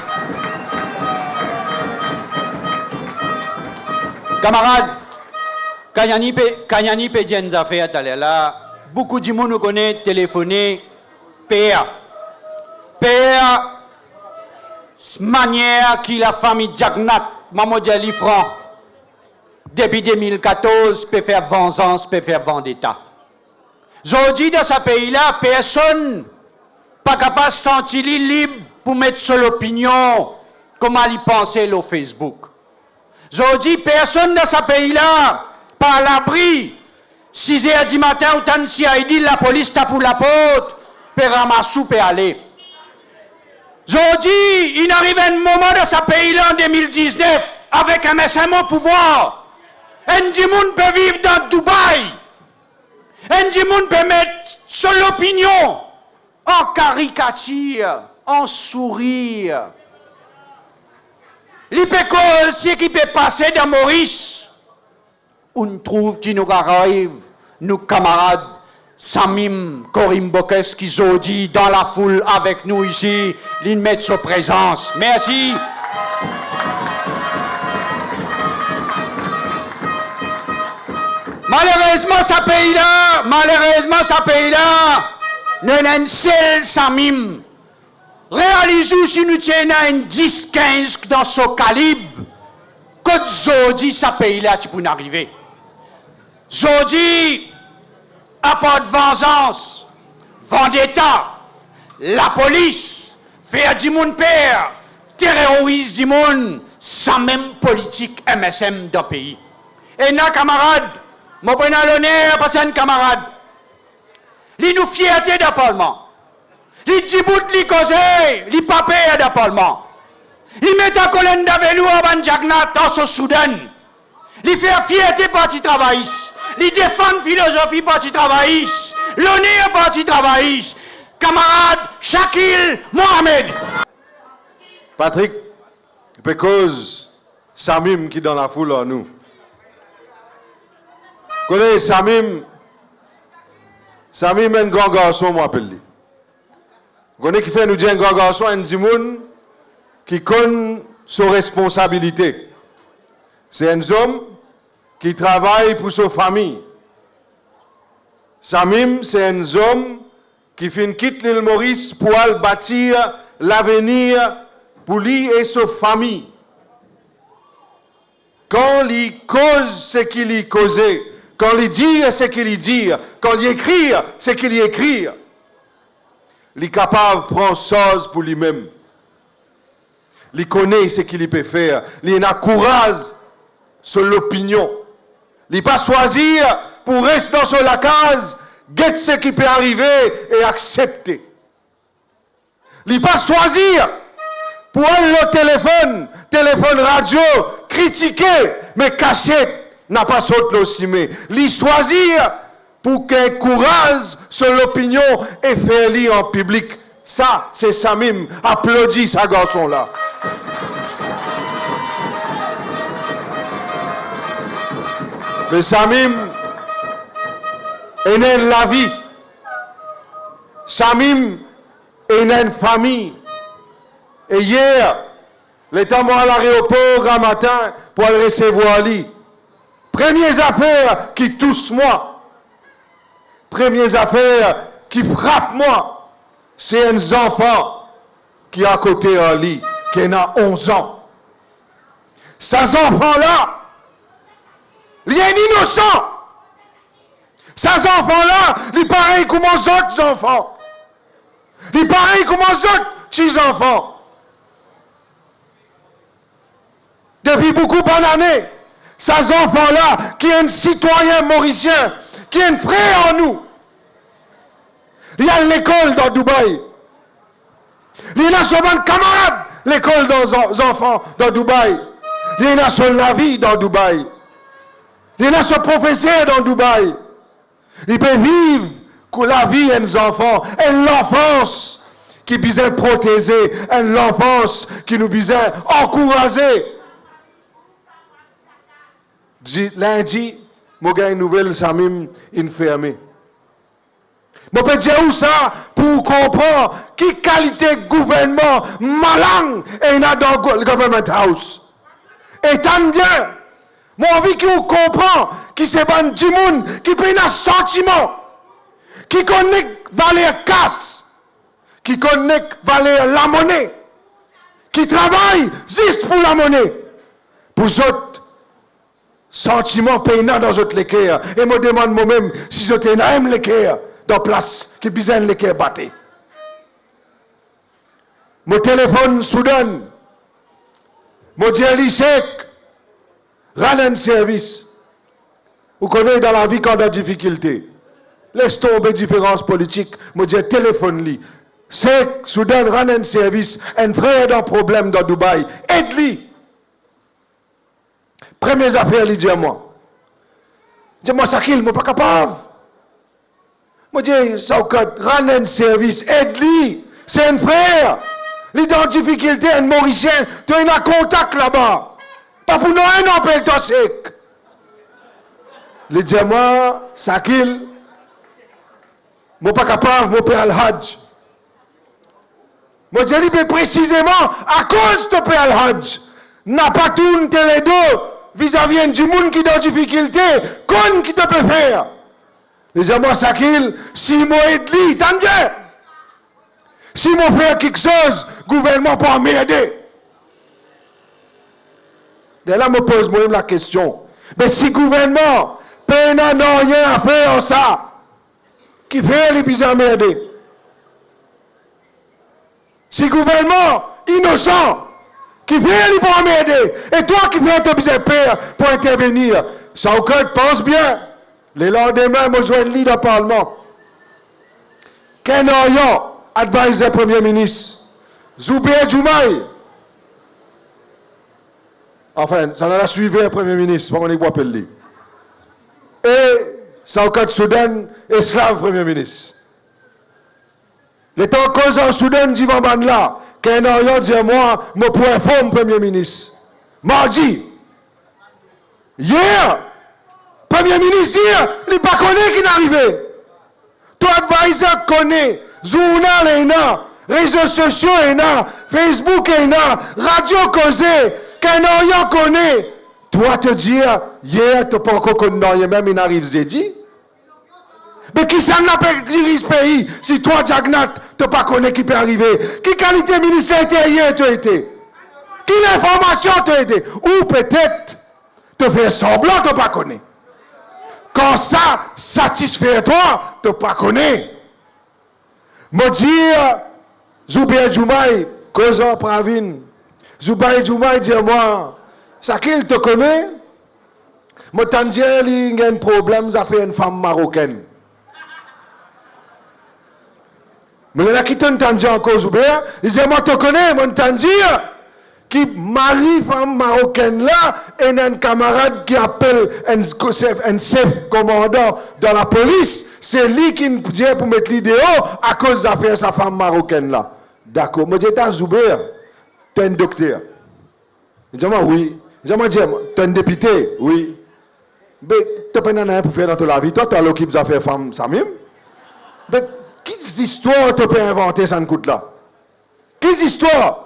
Camarades, Kanyani Pédienne a fait à là. Beaucoup de monde nous connaît téléphoner PA. PA, manière qui la famille Jagnat, Maman Djali Franc, depuis 2014, peut faire vengeance, peut faire vendetta. Aujourd'hui, dans ce pays-là, personne pas capable de se sentir libre pour mettre sur l'opinion comment il pensait au Facebook. Aujourd'hui, personne dans ce pays-là, par l'abri, 6 h du matin, ou tant si dit la police tape pour la porte, peut ramasser, peut aller. Aujourd'hui, il arrive un moment dans ce pays-là en 2019, avec un MSM au pouvoir. Un monde peut vivre dans Dubaï. Un monde peut mettre sur l'opinion, en caricature, en sourire. L'hypécole, ce qui peut passer dans Maurice, on trouve qui nous arrive, nos camarades, Samim Korim Bokes qui dit dans la foule avec nous ici, l'in met sa présence. Merci. Malheureusement, ce pays-là, nous n'avons seul Samim. Réalisez si nous tenons un 10-15 dans ce calibre, que Zodi, ce pays-là, tu peux arriver. Zodi, à part de vengeance, vendetta, la police, faire du monde père, terrorise du monde, sans même politique MSM dans le pays. Et nos camarades, je prends l'honneur parce que c'est un camarade. Li nous fierté d'un parlement. Li Djibouti, li cause, li papé d'un parlement. Li met à colonne d'avelou à Banjagnat au Soudan. Li fait fierté parti travailliste. Li défend philosophie parti travailliste. L'honneur parti travailliste. Camarade Shakil Mohamed. Patrick, parce Samim qui dans la foule en nous. Connais Samim un grand garçon, moi appelle lui. Connais qui fait nous dire un grand garçon, un dimoun qui connaît ses responsabilités. C'est un homme qui travaille pour sa famille. Samim, c'est un homme qui fait quitte l'île Maurice pour aller bâtir l'avenir pour lui et sa famille. Quand il cause ce qu'il y causait, quand il dit ce qu'il y dit, quand il écrit ce qu'il y écrit, il est capable de prendre chose pour lui-même. Il connaît ce qu'il peut faire. Il a courage sur l'opinion. Il n'est pas choisir pour rester dans la case, guette ce qui peut arriver et accepter. Il n'est pas choisir pour aller au téléphone radio, critiquer, mais cacher. N'a pas sauté l'ossimé. Li choisir pour qu'il courage sur l'opinion et faire lire en public. Ça, c'est Samim. Applaudis ce garçon-là. Mais Samim est né de la vie. Samim est né de famille. Et hier, l'étant moi à l'aéroport un matin pour le recevoir lui. Premières affaires qui touchent moi, premières affaires qui frappent moi, c'est un enfant qui est à côté de lui, qui a 11 ans. Ces enfants-là, il est innocent. Ces enfants-là, ils pareil comme les autres enfants. Ils pareil comme les autres petits enfants. Depuis beaucoup d'années, ces enfants-là, qui est un citoyen mauricien, qui est un frère en nous. Il y a l'école dans Dubaï. Il y a souvent un camarade, l'école des enfants dans Dubaï. Il y a sur la vie dans Dubaï. Il y a ce professeur dans Dubaï. Il peut vivre que la vie des enfants et l'enfance qui besoin protéger, et l'enfance qui nous besoin encourager. Lundi, je vais une nouvelle Samim infirmé. Je peux dire où ça pour comprendre qui qualité de gouvernement malin et dans le government house. Et tant bien, moi envie que vous compreniez qui c'est bon Djimoun qui peut un sentiment, qui connaît valeur casse, qui connaît valeur la monnaie, qui travaille juste pour la monnaie, pour autres. Sentiment payant dans votre l'équerre. Et me demande moi-même si je t'ai un l'équerre dans place qui besoin de l'équerre battre. Mon téléphone Soudan. Mon dit Lisek. Run service. Vous connaissez dans la vie quand on a des difficultés. Laisse tomber différences politiques. Mon dit téléphone lui. C'est Soudan run service. Un frère d'un problème dans Dubaï. Aide-lui. Première affaire, il dit à moi. Dis-moi, Sakil, je ne suis pas capable. Je dis, ça rend un service, aide-lui. C'est un frère. Il est en difficulté, un Mauricien, tu as un contact là-bas. Pas pour nous, un appel toi sec. Il dit à moi, Sakil, Je ne suis pas capable de payer le Hajj. Je dis précisément, à cause de payer le Hajj, n'a pas tout les deux vis-à-vis du monde qui est en difficulté, qu'on qui te peut faire. Les gens, moi, ça qu'il, si moi aide lui, tant bien. Si moi faire quelque chose, le gouvernement peut m'aider. Et là, je me pose moi-même la question. Mais si le gouvernement n'a rien à faire en ça, qui fait les bizarres m'aider? Si le gouvernement innocent, qui fait les pour m'aider, et toi qui fais ton bizarre père pour intervenir, ça au cœur, pense bien. Le lendemain, je joins le lit dans le Parlement. Ken Oyon, advisor Premier ministre, Zoubé Djoumaï. Enfin, ça n'a suivi le Premier ministre, pas qu'on y appelle lui. Et Saoukat Soudan, esclave Premier ministre. Les temps cause en Soudan, d'Ivan Banla, Ken Oyon dit moi, je pour informer Premier ministre. Mardi, hier, Premier ministre dit, il ne connaît qui n'est arrivé. Toi, advisor connaît, journal est là, réseaux sociaux est là, Facebook est là, radio causé, qu'un rien connaît. Toi, te dire, hier, tu n'as pas encore connu, même il arrive, j'ai dit. Mais qui ça n'a pas dirigé ce pays si toi, Jagnat, tu n'as pas connu qui peut arriver? Qui qualité ministère intérieur tu as été? Qui information tu as été? Ou peut-être, te faire semblant, tu n'as pas connu. Quand ça satisfait toi, tu n'as pas connu. Me dire, Zoubé Djoumaï, causant Pravine, Zoubé Djoumaï dit moi, ça qu'il te connaît, moi t'en dis, il y a un problème, ça fait une femme marocaine. Mais là qui t'en dit encore Zoubé, il dit moi te connais, moi t'en dis, qui marie femme marocaine là, et un camarade qui appelle un chef commandant dans la police, c'est lui qui me dit pour mettre l'idée à cause d'affaire sa femme marocaine là. D'accord. Moi, je dis, Zoubé, tu es un docteur. Il dit, oui. Il dit, tu es un député. Oui. Mais tu n'as pas rien pour faire dans ta vie. Toi, tu as l'équipe d'affaires femmes, ça même. Mais quelle histoire tu peux inventer, ça ne coûte là? Quelle histoire?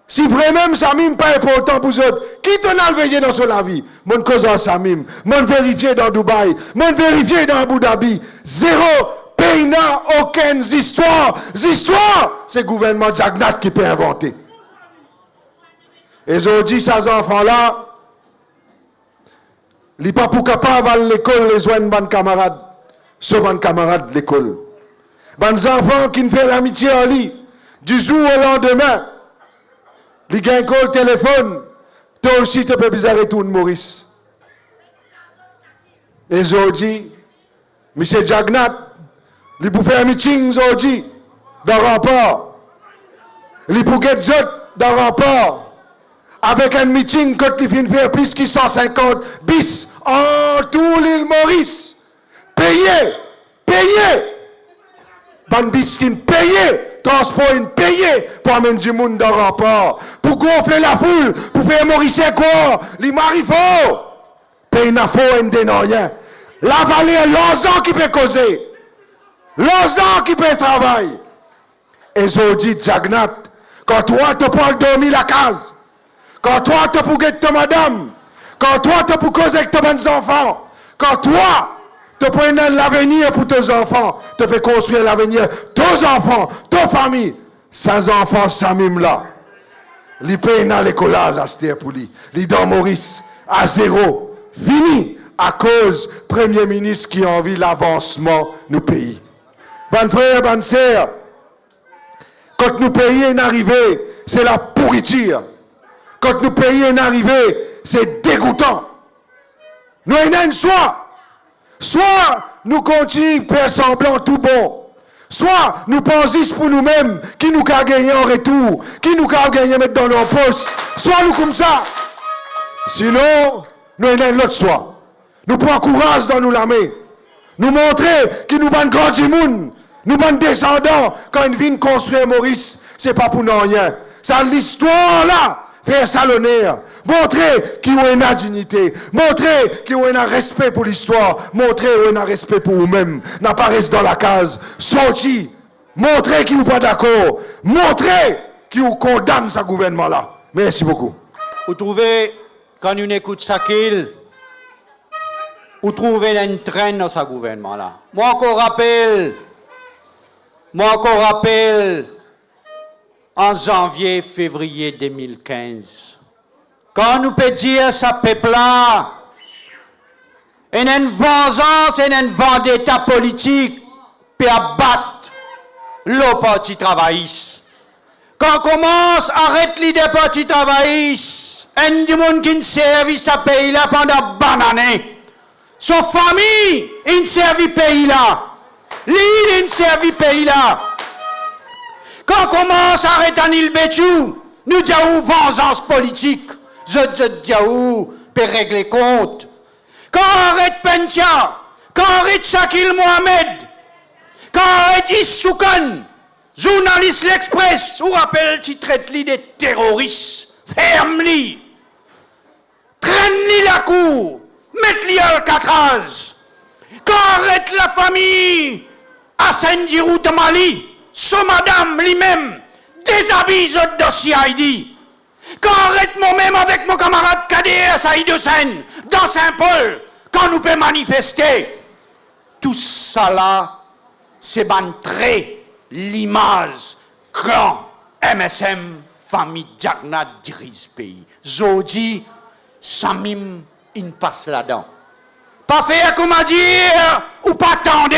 Si vraiment ça n'est pas important pour vous autres, qui t'en a veillé dans la vie? Mon cause en Samim, mon vérifié dans Dubaï, mon vérifié dans Abu Dhabi. Zéro pays n'a aucune histoire. Histoire, c'est le gouvernement Jagnat qui peut inventer. Et aujourd'hui, ces enfants-là, ils ne sont pas pour capable à l'école, les joindre bonnes camarades, sauf un camarade de l'école. Les enfants qui ne font l'amitié en lit, du jour au lendemain, les gars le téléphone, toi aussi tu peux bizarre retourner Maurice. Et aujourd'hui, M. Jagnat, il peut faire un meeting aujourd'hui, dans le rempart. Il peut get dans le rempart. Avec un meeting, quand il finit faire plus que 150 bis en tout l'île Maurice. Payé. Ban bis qui payé. Transport payé pour amener du monde dans le rempart. Pour gonfler la foule, pour faire Maurice quoi? Les marifaux. Paye n'a faux et n'a rien. La vallée, l'ensemble qui peut causer. L'ensemble qui peut travailler. Et je dis, Jagnat, quand toi, tu peux dormir la case. Quand toi, tu peux guetter ta madame. Quand toi, tu peux causer avec tes enfants. Quand toi, tu peux donner l'avenir pour tes enfants. Tu peux construire l'avenir. Tes enfants, ta famille. Ces enfants, Samim là. Ils payent dans l'école à Aster pour lui. Ils dans Maurice, à zéro. Fini. À cause Premier ministre qui a envie l'avancement nous pays. Bonne frère, bonne sœur. Quand nous pays est arrivé, c'est la pourriture. Quand nous pays est arrivé, c'est dégoûtant. Nous avons un choix. Soit nous continuons faire semblant tout bon. Soit nous pensons pour nous-mêmes qui nous a gagné en retour, qui nous a gagné mettre dans nos postes. Soit nous comme ça. Sinon, nous avons un autre choix. Nous prenons courage dans nous l'armée. Nous montrer que nous sommes grands du monde. Nous sommes descendants. Quand ils viennent construire Maurice, ce n'est pas pour nous rien. C'est l'histoire là. Faire ça l'honneur. Montrer qu'il y a une dignité. Montrer qu'il y a un respect pour l'histoire. Montrer qu'il y a un respect pour vous-même. N'a pas resté dans la case. Sorti. Montrer qu'il n'est pas d'accord. Montrer qu'il condamne ce gouvernement-là. Merci beaucoup. Vous trouvez, quand on écoute ça qu'il, vous trouvez une traîne dans ce gouvernement-là. Moi encore rappelle, en janvier, février 2015, quand nous peut dire ça peuple-là, il y a une vengeance, il y a une vendetta politique pour abattre le parti travailliste. Quand on commence à arrêter les partis travaillistes, il y a des gens qui ont servi ce pays-là pendant des années. Son famille, il servi ce pays-là. L'île, il servi ce pays-là. Quand on commence à arrêter Anil Béchou, nous disons vengeance politique. Je dis pour régler compte. Quand on arrête Pentia, quand on arrête Shakil Mohamed, quand on arrête Issoukan, journaliste l'Express, ou rappelle qui traite-li des terroristes, ferme-li, traîne-li la cour, mette-li à Alcatraz. Quand on arrête la famille Hassan Giroud de Mali, son madame lui-même, déshabille le dossier Haïdi. Quand on arrête moi-même avec mon camarade Kader Saïd Hussein, dans Saint-Paul, quand nous pouvons manifester, tout ça là, c'est bantré, l'image, clan, MSM, famille Jagnat dirige pays. Jodi, Samim, il passe là-dedans. Pas faire comment dire, ou pas attendre.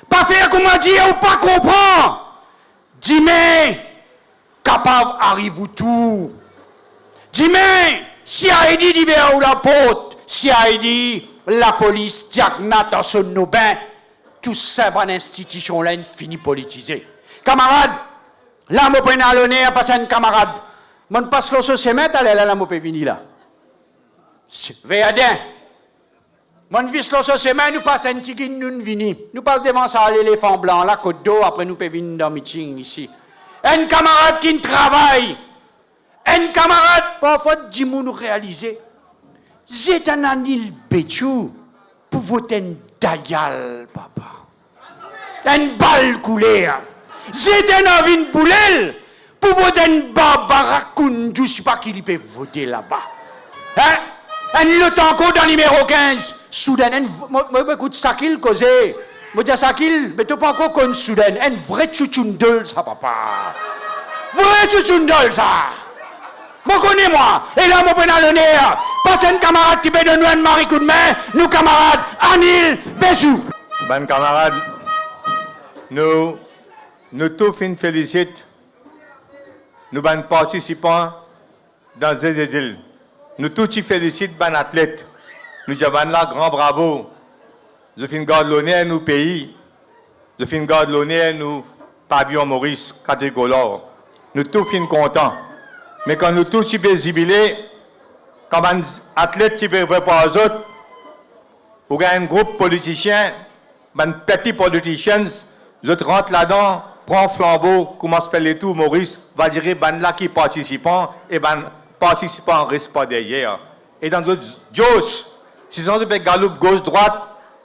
Pas faire comment dire, ou pas comprendre. Dis-moi, capable arrive ou tout. Dis-moi, si Haïdi libère ou la porte, si Haïdi, la police, Jagnat dans son nobin, tout ça va l'institution là, fini politisé. Camarade, là, je prends à l'honneur, parce que camarade, je passe le semaine, là, je peux venir là. Véadin, je vis le semaine, nous passons un petit nous venir. Nous passons devant ça, l'éléphant blanc, là, côte d'eau, après nous pouvons venir dans le meeting ici. Un camarade qui travaille, un camarade, parfois, dis-moi nous réaliser. C'est un Anil Béchou pour voter un Dayal, papa. Une balle coulée. C'est un Avin Boulel pour voter un Barbara Koundou, je ne sais pas qui peut voter là-bas. Hein? Un Lotanko dans le numéro 15. Soudain, moi, écoute, ça qu'il causait. Moi, dis ça qu'il, mais tu pas encore connu Soudain. Un vrai tchouchoundol, ça, papa. Vrai tchouchoundol, ça. Moi, connais-moi. Et là, moi, prends l'honneur. Parce un camarade qui peut donner un mari coup de main, nous, camarades, Anil Béchou. Bon camarade, nous tous félicitent nous bon participants dans Zézédil. Nous tous félicitent bon athlètes. Nous disons là grand bravo. Je fin garde l'honneur nous pays. Je fin garde l'honneur nous pavillon Maurice catégorie. Nous tous fin contents. Mais quand nous tous jubilés, quand un athlète qui peut préparer aux autres, ou un groupe politicien, un petit politicien, je rentre là-dedans, prend flambeau, commence à faire les tours, Maurice va dire, ben là qui participant, et ben participant reste pas derrière. Et dans d'autres, Josh, si on se fait Galoupe gauche-droite,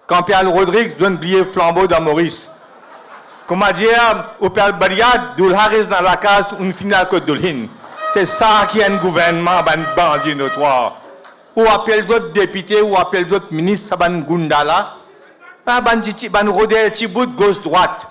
quand Pierre Rodrigue doit oublier flambeau dans Maurice. Comment dire, au Père Bariad, Doulharis dans la case, une finale que Doulhin. C'est ça qui est un gouvernement, ben bandit notoire. Ou appelle d'autres députés, ou appelle d'autres ministres, ban Gundala, ban Rodé Tibout gauche-droite.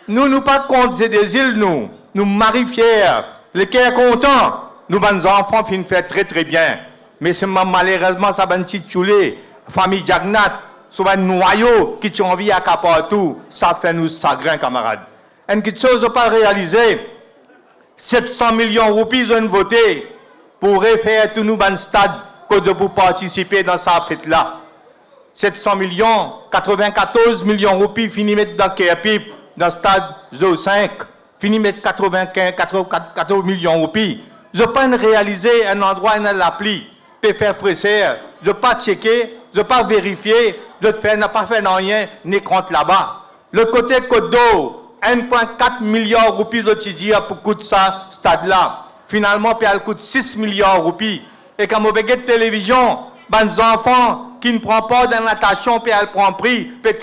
Nous pas contre des îles, nous maris fiers, les cœurs contents, nous ban enfants fin faire très très bien. Mais c'est malheureusement ça ban petit choulé, famille Jagnat, sur un noyau qui ont envie à partout, ça fait nous chagrin camarades. Une petite chose pas réalisée. 700 millions de roupies ont voté pour refaire tout nous ban stade pour participer dans sa fête-là. 700 millions, 94 millions de roupies fini mettre dans Kerpip, dans le stade Zo 5, fini mettre 94 millions de roupies. Je peux pas réaliser un endroit dans l'appli, peut faire fresser, je pas checker, je pas vérifier, je n'a pas fait rien, ni compte là-bas. Le côté Côte d'Eau, 1,4 milliard de roupies de Tidia pour coûter ça, stade-là. finalement, puis elle coûte 6 milliards de roupies. Et quand on regarde la télévision, les enfants qui ne prennent pas de natation, puis elle prend prix, peut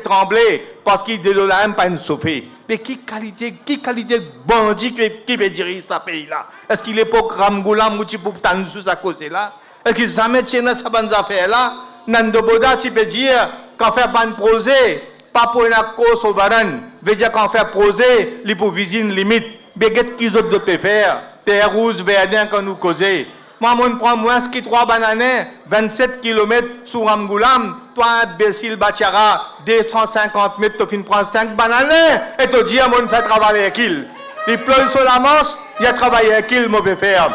trembler, parce qu'ils ne même pas une sauver. Mais qui qualité de bandit qui peut diriger ce pays-là? Est-ce qu'il est pour Ramgoulam ou pour Tanzous à cause de là? Est-ce qu'ils jamais tiennent ces bonnes affaires-là? Nando Boda, tu peux dire qu'on fait ban prosé, pas pour une cause souveraine, veut dire qu'on fait prosé, les pour visiter une limite. Mais qu'est-ce qu'ils autres peuvent faire? Terre rouge, verdun, qu'on nous cause. Moi, on prend moins que 3 bananes, 27 km sur Ramgoulam, toi, imbécile Batiara, 250 mètres, tu prends 5 bananes, et tu dis, on fait travailler avec il. Il pleut sur la Manche, il y a travaillé avec il, moi, peut faire.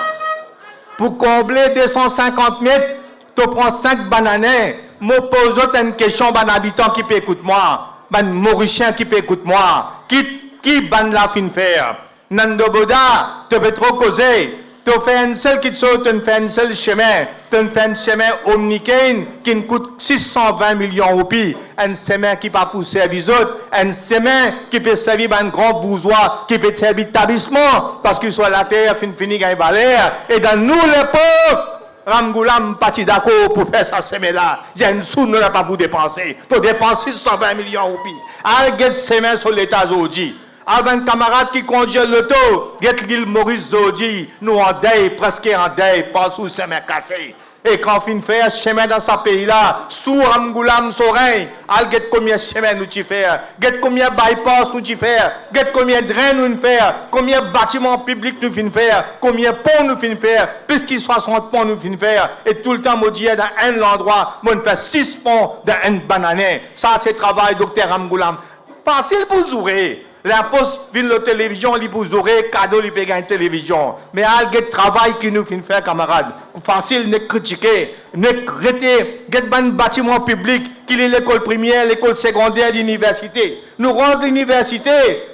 Pour combler 250 mètres, tu prends 5 bananes, moi, pose une question, un habitant qui peut écouter moi, un Mauricien qui peut écouter moi, qui ban la fin faire. Nando Boda, tu peux trop causer. Tu fais un seul qui te saute, tu fais un seul chemin. Tu fais un chemin omnicaine qui coûte 620 millions de roupies. Un chemin qui va pour servir les autres. Un chemin qui peut servir un grand bourgeois, qui peut servir l'établissement. Parce que sur la terre, fini gagne valeur. Et dans nous, l'époque, Ramgoulam parti d'accord pour faire ça chemin-là. J'ai une sou, nous n'avons pas pour dépenser. Tu dépenses 620 millions de roupies. Arrête ce chemin sur l'État aujourd'hui. Un camarade qui conduit l'auto, l'île Maurice Zodi, nous en deuil, presque en deuil, pas sous chemin cassé. Et quand on fait un chemin dans ce pays-là, sous Ramgoulam, Sorein, get combien de chemins nous y faire, get combien de bypass nous y faire, get combien de drains nous faire, combien de bâtiments publics nous fin faire, combien de ponts nous fin faire, puisqu'il 60 ponts nous fin faire, et tout le temps, moi, dis dans un endroit, moi, on fait 6 ponts dans un banané. Ça, c'est le travail, docteur Ramgoulam. Facile pour zourer. La poste vient la télévision, il pour oreilles, cadeau, il peut gagner télévision. Mais il y a un travail qui nous fait faire, camarades. Facile de critiquer, de arrêter, il y a un bâtiment public, qu'il est l'école primaire, l'école secondaire, l'université. Nous rendons l'université,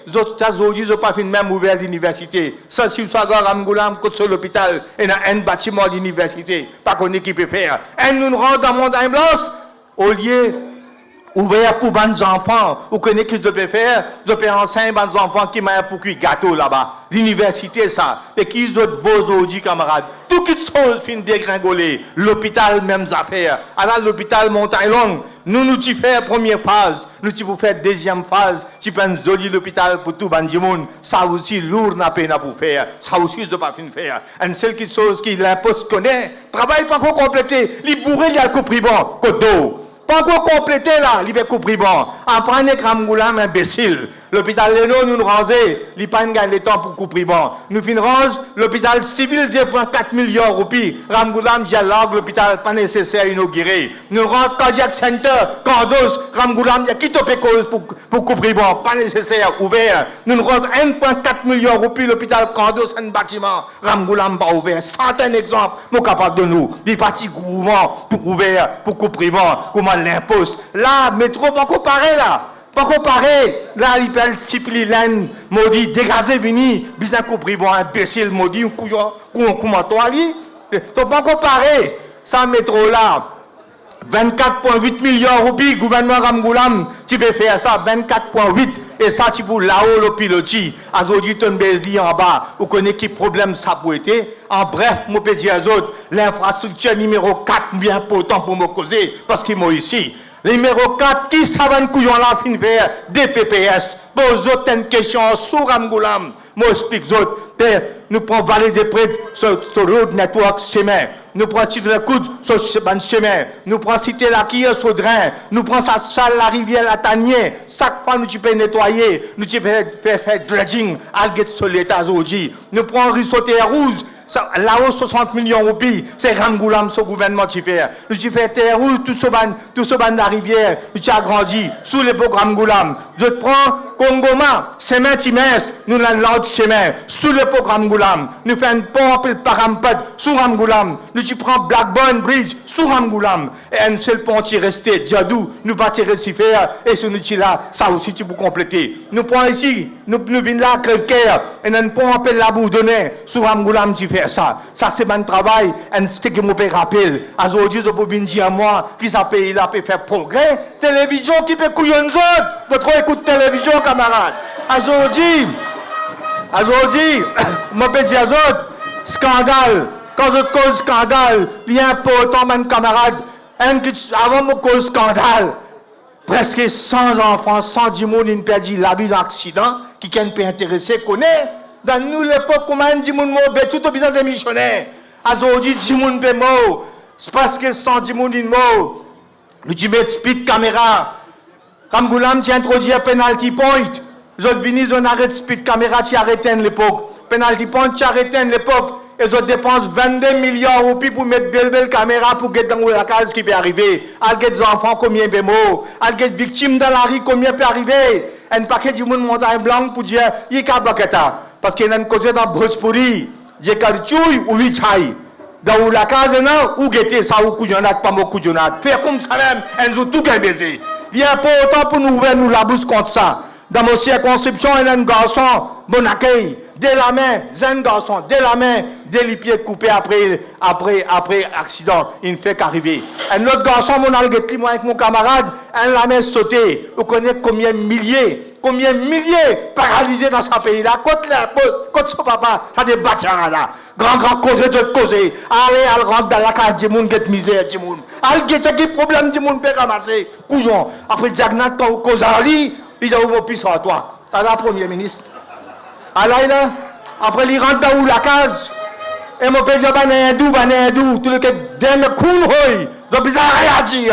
les autres aujourd'hui, ils n'ont pas fait même ouvert l'université. Ça, si vous savez, Ramgoulam, côté sur l'hôpital, il y a un bâtiment d'université, pas qu'on est qui peut faire. Et nous rendons dans Montagne Blanche, au lieu ouvert pour les enfants, vous connaissez ce qu'ils peuvent faire, ils peuvent enseigner les enfants qui mangent pour cuire gâteau là-bas. L'université, ça. Et qui d'autres vos aujourd'hui, camarades. Tout qui chose fin dégringoler. L'hôpital, mêmes affaires. Alors, l'hôpital Montagne Longue, nous tu fait première phase, nous tu pour faire deuxième phase, tu prends joli l'hôpital pour tout le monde. Ça aussi, lourd n'a pas pour faire. Ça aussi, je ne pas fin faire. Une seule chose qui l'impose connaît, travail pas encore complété. Les bourrés, il y a le copribon, côte d'eau. Pas encore complété là, il va couper bon. Après, un Ramgoulam imbécile. L'hôpital Leno nous range, il n'a pas le temps pour couper bon. Nous finissons l'hôpital civil 2,4 millions de roupies. Ramgoulam dialogue, l'hôpital pas nécessaire inauguré. Nous range Cardiac Center, Candos, Ramgoulam, il y a qui topé cause pour couper bon, pas nécessaire, ouvert. Nous range 1,4 millions de roupies, l'hôpital Candos, un bâtiment. Ramgoulam pas ouvert. Certains exemples, nous capables de nous. Des partis gourmands pour ouvert, pour couper bon, comment l'imposte. Là, métro, pas comparé là. Pas comparé, là, il peut Ciplilène, maudit, dégazé, vini, bizarre compris, bon, imbécile, maudit, un couillon, comment toi, lui, t'as pas comparé, ça, métro là, 24,8 millions de roupies, gouvernement Ramgoulam, tu peux faire ça, 24,8, et ça, tu peux là-haut, le pilotis, aujourd'hui, tu as en bas, vous connaissez quel problème ça peut être, en bref, je peux dire aux autres, l'infrastructure numéro 4, bien important pour me causer, parce qu'ils m'ont ici. Numéro 4, qui savent couillon la fin faire des PPS? Pose autres une question sur Ramgoulam. Moi, explique autres. Nous prenons Vallée des Prêtres sur Road Network chemin. Nous prenons Titre de Coude sur le chemin. Nous prenons Cité la Quille sur Drain. Nous prenons sa salle, la rivière, la Tanier. Chaque fois, nous pouvons nettoyer. Nous pouvons faire dredging, alguet sur l'État aujourd'hui. Nous prenons Rissoté Rouge. Là-haut, 60 millions de roupies, c'est Ramgoulam, ce gouvernement qui fait. Nous qui fait terre rouge, tout ce ban de la rivière, nous avons grandi sous l'époque Ramgoulam. Je prends Congoma, chemin immense, nous avons l'autre chemin, sous l'époque Ramgoulam. Nous faisons un pont, puis le Parampet, sous Ramgoulam. Nous qui prenons Blackburn Bridge, sous Ramgoulam. Et un seul pont qui est resté, Djadou, nous bâtir faire, et ce nous là, ça aussi, tu peux compléter. Nous prenons ici, nous venons là, Crève-Cœur, et un pont appelle la Bourdonnais, sous Ramgoulam, tu fais ça. Ça, c'est mon travail. Et c'est ce que je peux rappeler. Aujourd'hui, je peux venir dire à moi que ce pays-là peut faire progrès. Télévision qui peut couillonner autres. Votre écoute télévision, camarades. Aujourd'hui, je peux dire aux autres, scandale. Quand je cause scandale, il y a un important, mes camarades, avant de cause scandale, presque 100 enfants, 110 personnes qui ont perdu la vie dans l'accident, qui ne peut intéresser, connaît. Dans nous, l'époque, comment 10 personnes morts, tout au besoin des missionnaires. Aujourd'hui, 10 personnes sont morts. C'est parce que 110 personnes sont morts. Nous disons, speed caméra. Comme Goulam, tu introduis un penalty point. Vous êtes venus, on arrête speed caméra, tu arrêtes à l'époque. Penalty point, tu arrêtes à l'époque. Et ils dépensent 22 millions de roupies pour mettre belle caméra pour que dans la case qui peut arriver. Alget des enfants, combien de mots. Alget victimes dans la rue, combien peut arriver. Un paquet de monde montagne blanc pour dire, il y a baketa. Parce qu'il y a un côté dans Bhojpuri, il y a Kalchouy ou Vichai. Dans la case, ou guetter ça, ou couillonnat, pas mon couillonnat. Faire comme ça même, ils ont tout qu'un baiser. Il y a pas autant pour nous ouvrir nous la bouche contre ça. Dans mon circonscription, il y a un garçon, bon accueil, dès la main, un garçon, dès la main, dès les pieds coupés après accident, il ne fait qu'arriver. Un autre garçon, mon alguetli, moi avec mon camarade, un la main sauté. Vous connaissez combien de milliers paralysés dans ce pays-là. Quand son papa, ça des bâtards là. Grand causer de causer. Allez, elle rentre dans la case du monde, get misère du monde. Elle get qui problème du monde, peut ramasser. Couillon. Après, Diagnat, quand vous causez en lit, il a ouvert plus à toi. À la Premier ministre. Allez, là. Après, il rentre dans la case. Et mon père dit, hindou, tout le monde, dans le coup, donc ils ont réagi.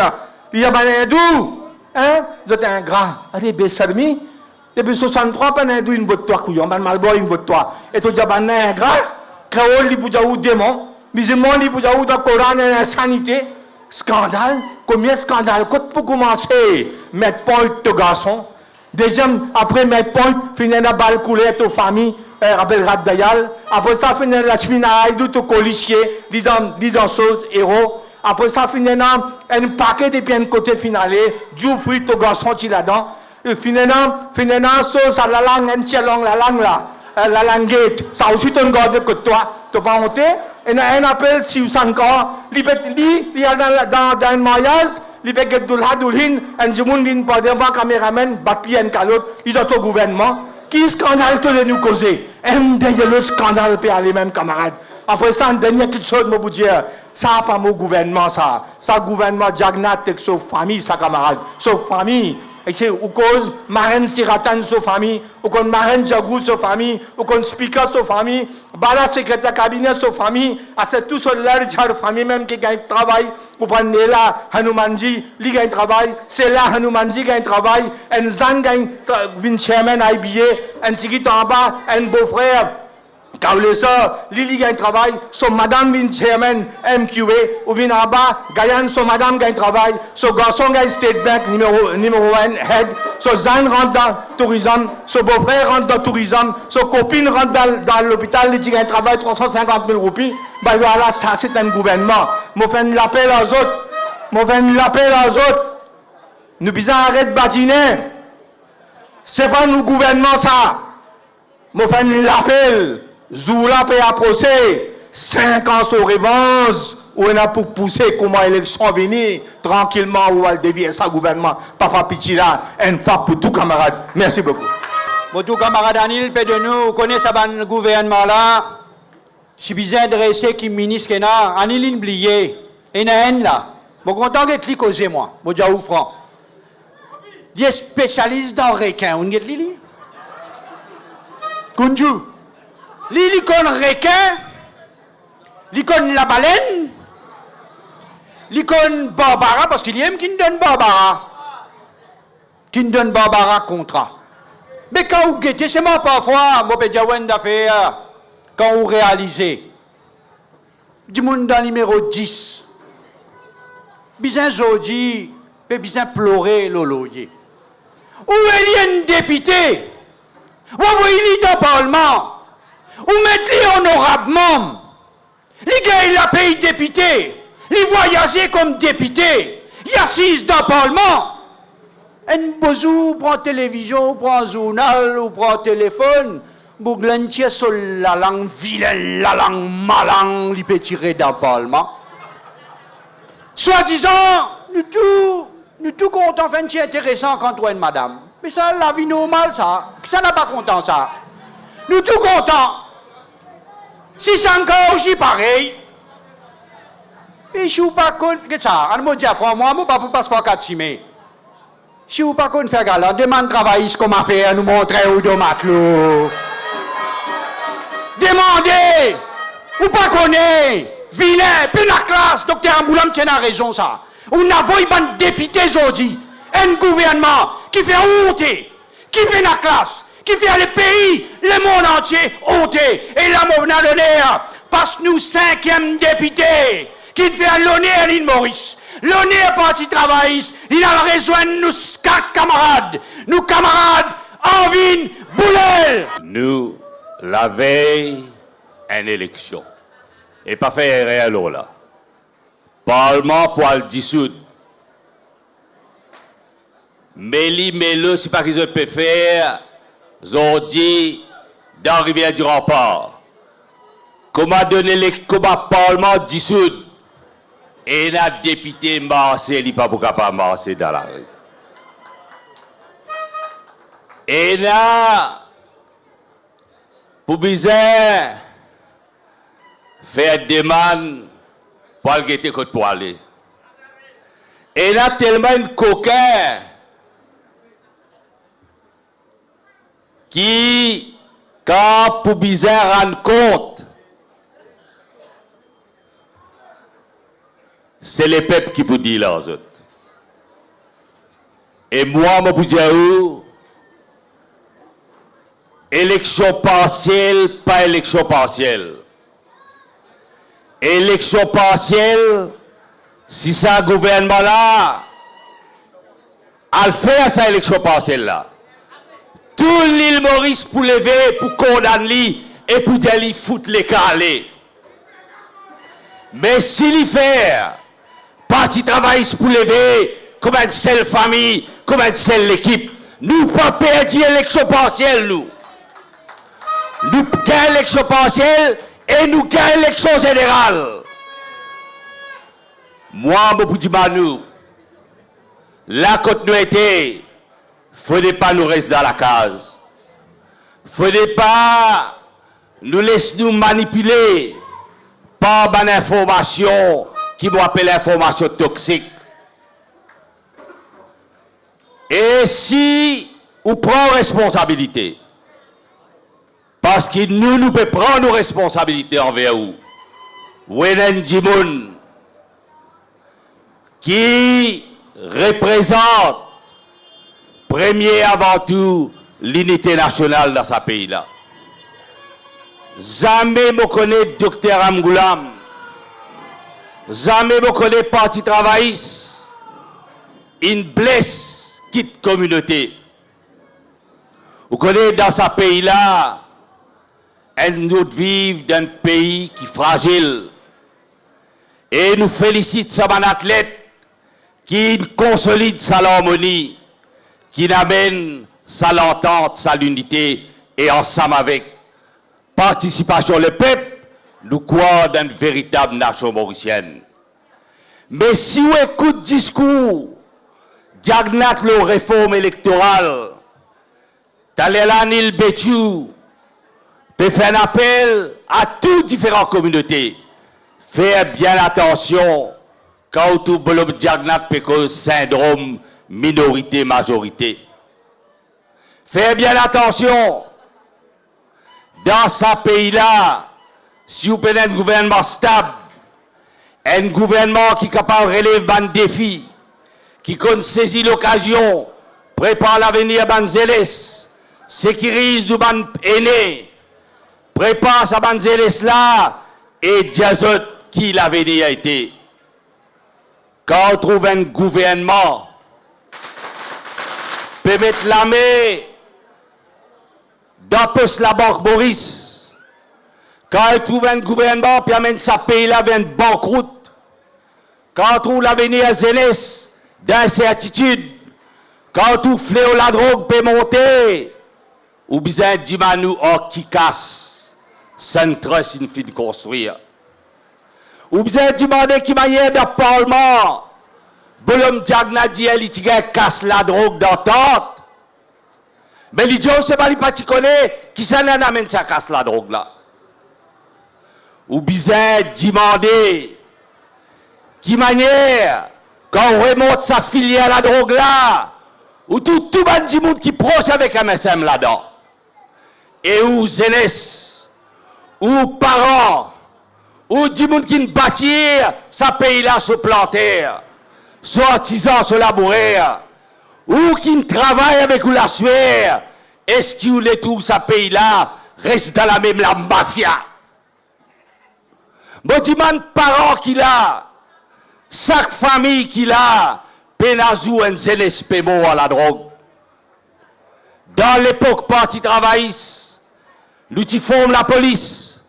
Il y a un hindou. Hein? Vous êtes un grand. Allez, Bessalmi. Depuis 63, pas un hindou, une vote toi, couillon. Man Malboy, une vote toi. Et tu dis, un grand. Créole, il y a un démon. Musulman, il y a un dans le Coran, et la sanité. Scandale. Combien de scandales? Quand pour commencer, mettre point de garçon. Deuxième, après mettre point, finir la balle coulée aux familles. Rappel Radayal. Après ça, finir la chemina aïdou au colichier. Dans chose, héros. Après ça, finalement, un paquet de pieds de côté finalé, du fruit au garçon qui là-dedans. Et finalement, sauce à la langue, un tiers langue, la langue là, la languette. Ça aussi, tu gardes que toi, tu pas honte. Et un appel, si vous êtes encore, il y a dans un mariage, il y a des doulhin, un jimoun vient pas devant caméraman, battre un calotte, il doit au gouvernement. Qui scandale tu nous causer? Un des scandale peut aller même camarade. Après ça, un dernier quelque chose, je vous dire, ça n'a pas mon gouvernement, ça. Ça, gouvernement Diagnat, avec sa famille, sa camarade. Sa famille. Et c'est ou cause Marine Siratan, sa famille, ou qu'on Marine Djagou, sa famille, ou qu'on Speaker, sa famille, Bala, secrétaire cabinet, sa famille, c'est tout sur leur famille même qui gagne travail. Vous prenez là, Hanumanji, il gagne travail, c'est là, Hanumanji gagne travail, un Zan gagne, une chairman à billet, un tigit en bas, un beau-frère. Quand le sort, Lili gagne travail, son madame vient chairman MQA, ou vient en bas, Gayan, son madame gagne travail, son garçon gagne State Bank numéro 1 head, son Zan rentre dans le tourisme, son beau-frère rentre dans le tourisme, son copine rentre dans l'hôpital, il gagne travail 350 000 roupies. Ben voilà, ça c'est un gouvernement. Moi fais l'appel aux autres. Nous bisons arrêter de badiner. C'est pas nous gouvernement ça. Moi fais l'appel. Zoula peut approcher 5 ans sur revanche où on a pour pousser comment l'élection venir tranquillement où elle devient sa gouvernement. Papa Pichila, une fois pour tout camarade. Merci beaucoup. Pour tout camarade Anil, peut de nous connaître ce gouvernement là. Si bien dressé qui ministre qui n'a Anil oublié et n'a là. Bon content que tu causer moi. Bon dia ou franc. Il est spécialiste dans requin. On get lili. Kunju. L'icône requin, l'icône la baleine, l'icône Barbara, parce qu'il y a qui nous donne Barbara contrat. Mais quand vous guettez, c'est moi parfois, moi peux dire d'affaires, quand vous réalisez, du monde dans le numéro 10, bizarre aujourd'hui, peut bizarre pleurer lolo. Où est un député? Où est dans le Parlement? Ou mettre-les honorablement. Les gars, il a payé député. Les voyager comme député. Il assise dans le Parlement. Un bozou prend télévision, prend journal, ou prend téléphone. Bouglantier sur la langue vilaine, la langue malang, il peut tirer dans le Parlement. Soi-disant, nous tout contents, fait c'est intéressant quand on est madame. Mais ça, la vie normale, ça. Ça n'a pas content, ça. Nous tout contents. Si c'est encore aussi pareil, et si vous pas que ça, on me dit à moi, je ne pas pour passeport 4 chimé. Si vous pas qu'on fait galant, demande travail comment faire, nous montrer où de matelot. Demandez, ou pas connaître, vilain, puis la classe, docteur Amboulam tient raison ça. On a vu un député aujourd'hui, un gouvernement qui fait honte, qui fait la classe, qui fait le pays, le monde entier honte. Et là, on a l'honneur, parce que nous, 5e député, qui fait l'honneur à l'île Maurice. L'honneur parti travailliste, il a rejoint nous 4 camarades, nous camarades Arvin Boulel. Nous, la veille, une élection. Et pas faire rien là. Parlement pour le dissoudre. Mais le c'est pas qu'ils peuvent faire, ils ont dit, dans Rivière du Rempart. Comment donner les Parlement dissoudre? Et la députée Marseille, il n'est pas capable de marcher dans la rue. Et là, pour bizarre, faire des demande pour aller côté pour aller. Et là, tellement une coquin qui, quand pour bizarre rend compte, c'est les peuples qui vous disent là aux autres. Et moi, je vous dis, élection partielle, pas élection partielle. Élection partielle, si ça gouvernement là, à faire sa élection partielle là, tout l'île Maurice pour lever, pour condamner et pour dire lui foutre les calés. Mais s'il y fait, parti travailliste pour lever, comme une seule famille, comme une seule équipe, nous pas perdre l'élection partielle, nous. Nous gagnons l'élection partielle et nous gagnons l'élection générale. Moi, je vous dis, nous, la continuité, il ne faudrait pas nous rester dans la case. Il ne faudrait pas nous laisser nous manipuler par une information qui nous appelle l'information toxique. Et si on prend responsabilité, parce que nous pouvons prendre nos responsabilités envers vous, Wenen Jimoun, qui représente, premier avant tout, l'unité nationale dans ce pays-là. Jamais me connaît Dr Amboulam, jamais me connaît Parti travailliste, une blesse quitte communauté. Vous connaissez dans ce pays-là, nous vivons dans un pays qui est fragile. Et nous félicitons ce athlète qui consolide sa harmonie, qui amène sa l'entente, sa l'unité, et ensemble avec participation le peuple, nous croyons dans une véritable nation mauricienne. Mais si on écoute le discours, diagnate la réforme électorale, Talélanil Béchou, peut faire un appel à toutes différentes communautés. Faire bien attention quand tout le diagnate peut cause syndrome minorité-majorité. Faire bien attention dans ce pays-là, si vous prenez un gouvernement stable, un gouvernement qui est capable de relever un défi, qui compte saisir l'occasion, prépare l'avenir ban zélès, sécurise du ban aîné, prépare sa ban zélès là, et diazot qui l'avenir a été. Quand on trouve un gouvernement, peut mettre la main dans la banque Maurice. Quand on trouve un gouvernement, puis amène sa pays là vers une banqueroute. Quand on trouve l'avenir zélès, d'incertitude, quand tout fléau la drogue peut monter, ou bien dit nous qui casse, sans tresse une fin de construire. Ou bien demander qui manière de parlement, Bolom Diagna dit elle casse la drogue d'entente. Mais l'idée c'est pas les partis connaît qui s'en amène ça casse la drogue là. ou besoin demander qui manière quand on remonte sa filière à la drogue là, ou tout le monde qui proche avec MSM là-dedans, et ou jeunesse, ou parents, ou du monde qui ne bâtir sa pays là sur plantaire, soit artisan, soit laboureur, ou qui ne travaille avec ou la sueur, est-ce qu'il voulait tout sa pays là reste dans la même la mafia? Bon, demande parents qu'il a, chaque famille qu'il a, pénazou un zélespémo à la drogue. Dans l'époque parti travailliste, nous qui formons la police,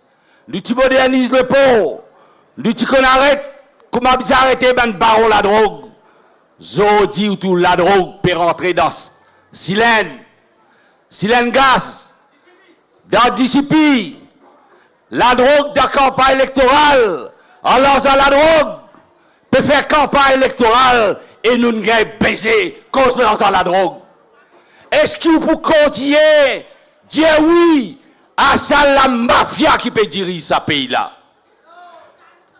nous qui modernisons le pont, nous qui arrête, comment bien arrêter ben baron la drogue. Zodi ou tout la drogue peut rentrer dans silène gaz, dans discipline, la drogue de campagne électorale, alors dans la drogue, peut faire campagne électorale et nous ne baiser cause de la drogue. Est-ce qu'il faut continuer dire oui à ça la mafia qui peut diriger ce pays-là?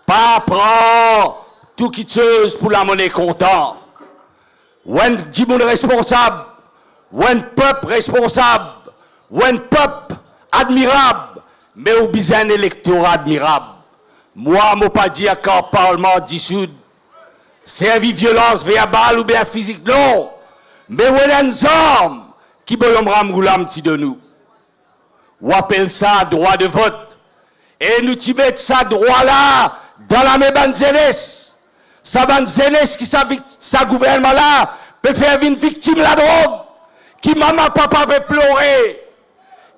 Pas prendre tout qui chose pour la monnaie comptant. Ou un monde responsable, ou un peuple responsable, ou un peuple admirable, mais ou besoin un électorat admirable. Moi, je ne pas dire qu'un parlement dissout, servi violence verbale ou bien physique, non. Mais ou un homme qui peut l'embrasser de nous. On appelle ça droit de vote. Et nous y mettons ça droit là dans la même bande jeunesse. Sa bande jeunesse qui sa gouvernement là peut faire une victime la drogue. Qui maman papa peut pleurer.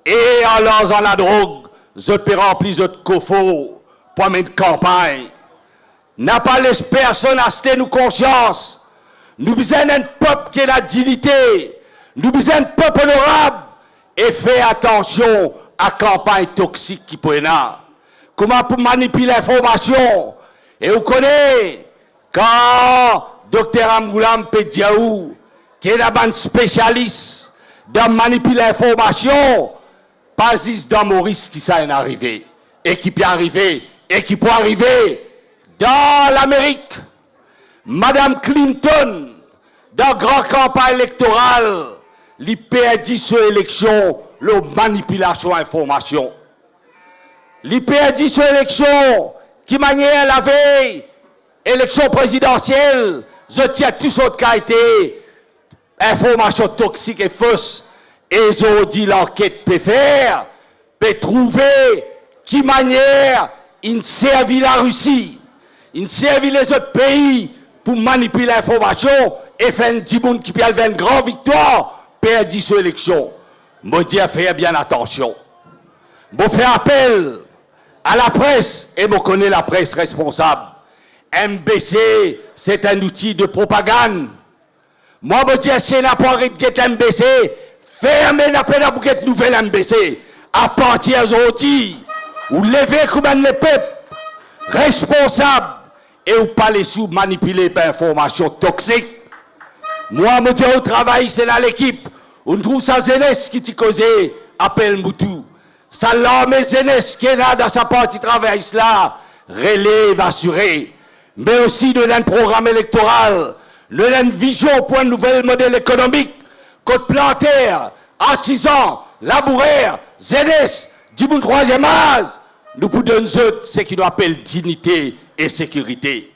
Et alors en la drogue, je peux remplir votre coffre pour mettre campagne. N'a pas laissé personne acheter nos consciences. Nous besoin d'un peuple qui a la dignité. Nous besoin d'un peuple honorable. Et faire attention à la campagne toxique qui peut y avoir. Comment pour manipuler l'information. Et vous connaissez, quand Dr Amgoulam Pediaou, qui est un spécialiste dans manipuler l'information, pas juste dans Maurice qui ça est arrivé. Et qui peut arriver. Et qui peut arriver dans l'Amérique. Madame Clinton, dans la grande campagne électorale, il perdit sur l'élection, la manipulation d'information. Il perdit sur l'élection, qui manière la veille, élection présidentielle, je tiens tout ce qui a été information toxique et fausse. Et je dis l'enquête peut faire, peut trouver qui manière il servit la Russie, il servit les autres pays pour manipuler l'information et faire un petit monde qui peut avoir une grande victoire, perdit sur l'élection. Je dis à faire bien attention. Je fais appel à la presse et je connais la presse responsable. MBC, c'est un outil de propagande. Moi, je dis à Sénapore de MBC, fermez la peine pour cette nouvelle MBC. À partir d'aujourd'hui, vous levez comme les peuples responsables et vous parlez sous manipuler par information toxique. Moi, je dis au travail, c'est là l'équipe. On trouve sa jeunesse qui t'y causé, appelle Moutou. Ça l'armée jeunesse qui est là dans sa partie travail là, relève assuré. Mais aussi de un programme électoral, de une vision pour un nouvel modèle économique, côte plantaire, artisans, laboureurs, jeunesse, du troisième âge, nous pour donner ce qui nous appelle dignité et sécurité.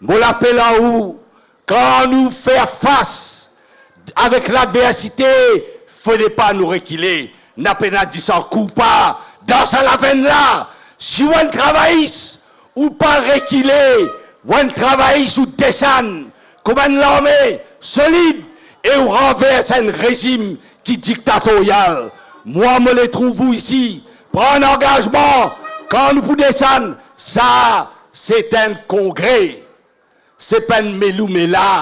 Nous l'appelons en où, quand nous faisons face avec l'adversité, il ne faut pas nous reculer. N'a pas dit sans coup pas, dans sa lavenne là, si on travaille ou pas reculer, on travaille ou descend, comme une armée solide, et on renverse un régime qui est dictatorial. Moi, je le trouve ici, prendre un engagement, quand nous pouvons descendre, ça, c'est un congrès. C'est pas un melou-mela.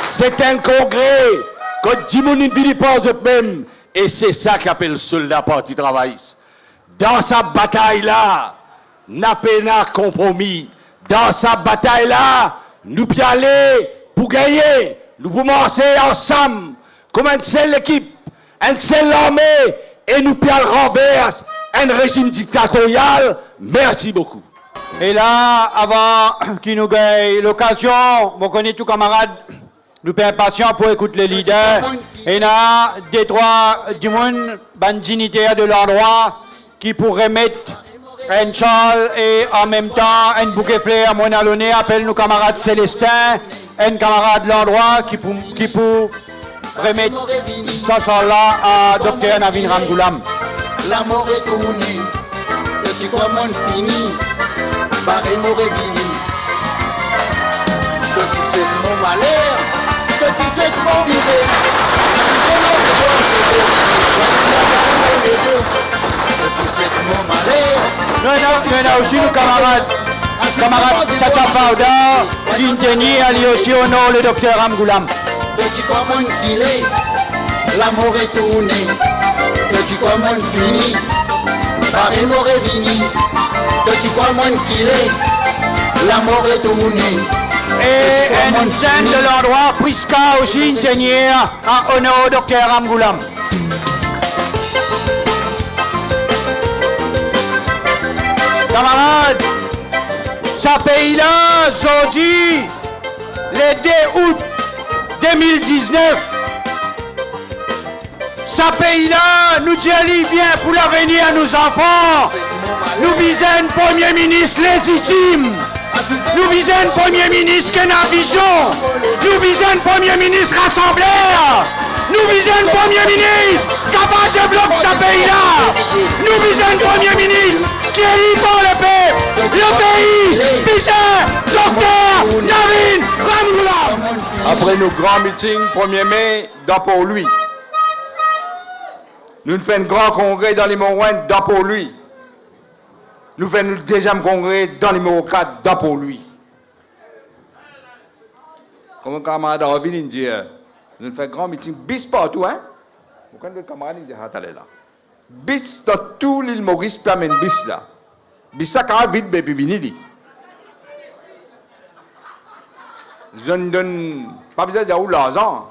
C'est un congrès. Quand Jimouni ne vit pas eux-mêmes, et c'est ça qu'appelle le soldat parti travailliste. Dans sa bataille-là, n'a pas compromis. Dans sa bataille-là, nous pouvons aller pour gagner. Nous pouvons marcher ensemble, comme une seule équipe, une seule armée, et nous pouvons renverser un régime dictatorial, Merci beaucoup. Et là, avant qu'il nous gagne l'occasion, on connaît tous camarades, nous sommes impatients pour écouter les leaders. Et là, des trois du monde, ban dignitaires de l'endroit, qui pourraient mettre un châle et en même temps un bouquet fleur, mon alloné, appelle nos camarades Célestin, un camarade de l'endroit qui pour remettre ce châle-là à Dr Navin Ramgoulam. La mort est tournée, petit comme on finit, barré mort est fini. Petit c'est mon malheur, petit c'est mon misère. Petit c'est mon malheur. Nous avons aussi nos camarades Tchacha Fauda, qui tenait à lui aussi au nom le docteur Ramgoulam. Petit comme on qu'il est, la mort est tournée. Petit comme on finit, barré mort est fini. Petit comme on qu'il est, la mort est tournée. Et une scène de l'endroit, Priska aussi, une tenière en honneur au docteur Ramgoulam. Camarades, ce pays-là, aujourd'hui, le 2 août 2019, ce pays-là, nous dit bien pour l'avenir à nos enfants. Nous visons un premier ministre légitime. Nous visons un premier ministre qui a une vision. Nous visons un premier ministre rassembleur. Nous visons un premier ministre capable de développer ce pays-là. Nous visons un premier ministre qui est libre par le peuple. Le pays, visé, docteur Navin Ramgoulam. Après nos grands meetings, 1er mai, dans pour lui. Nous faisons un grand congrès dans les Montrouin, dans pour lui. Nous faisons le deuxième congrès dans le numéro 4, dans pour lui. Comme un camarade Arvin dit, nous faisons un grand meeting, bis partout, hein? Vous connaissez le camarade, il dit, ah, là. Bis dans tout l'île Maurice, puis amène bis là. Bis ça, quand vite, puis vini. Je ne donne pas besoin de dire où l'argent.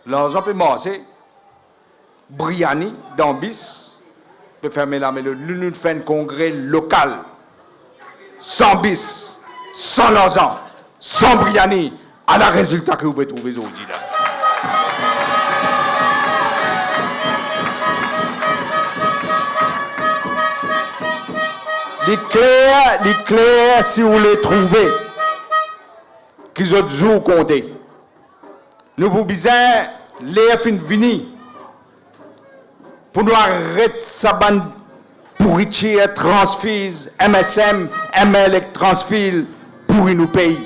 L'argent peut masser. Briani, dans bis, peut fermer la mélodie. Nous faisons un congrès local. Sans bis, sans l'argent, sans Briani, à la résultat que vous pouvez trouver aujourd'hui là. Les clairs, si vous les trouvez, qu'ils ont toujours compté. Nous vous disons, les fin fini. Pour nous arrêter sa bande pourriture, transfise, MSM, ML, transfile, pour nous payer.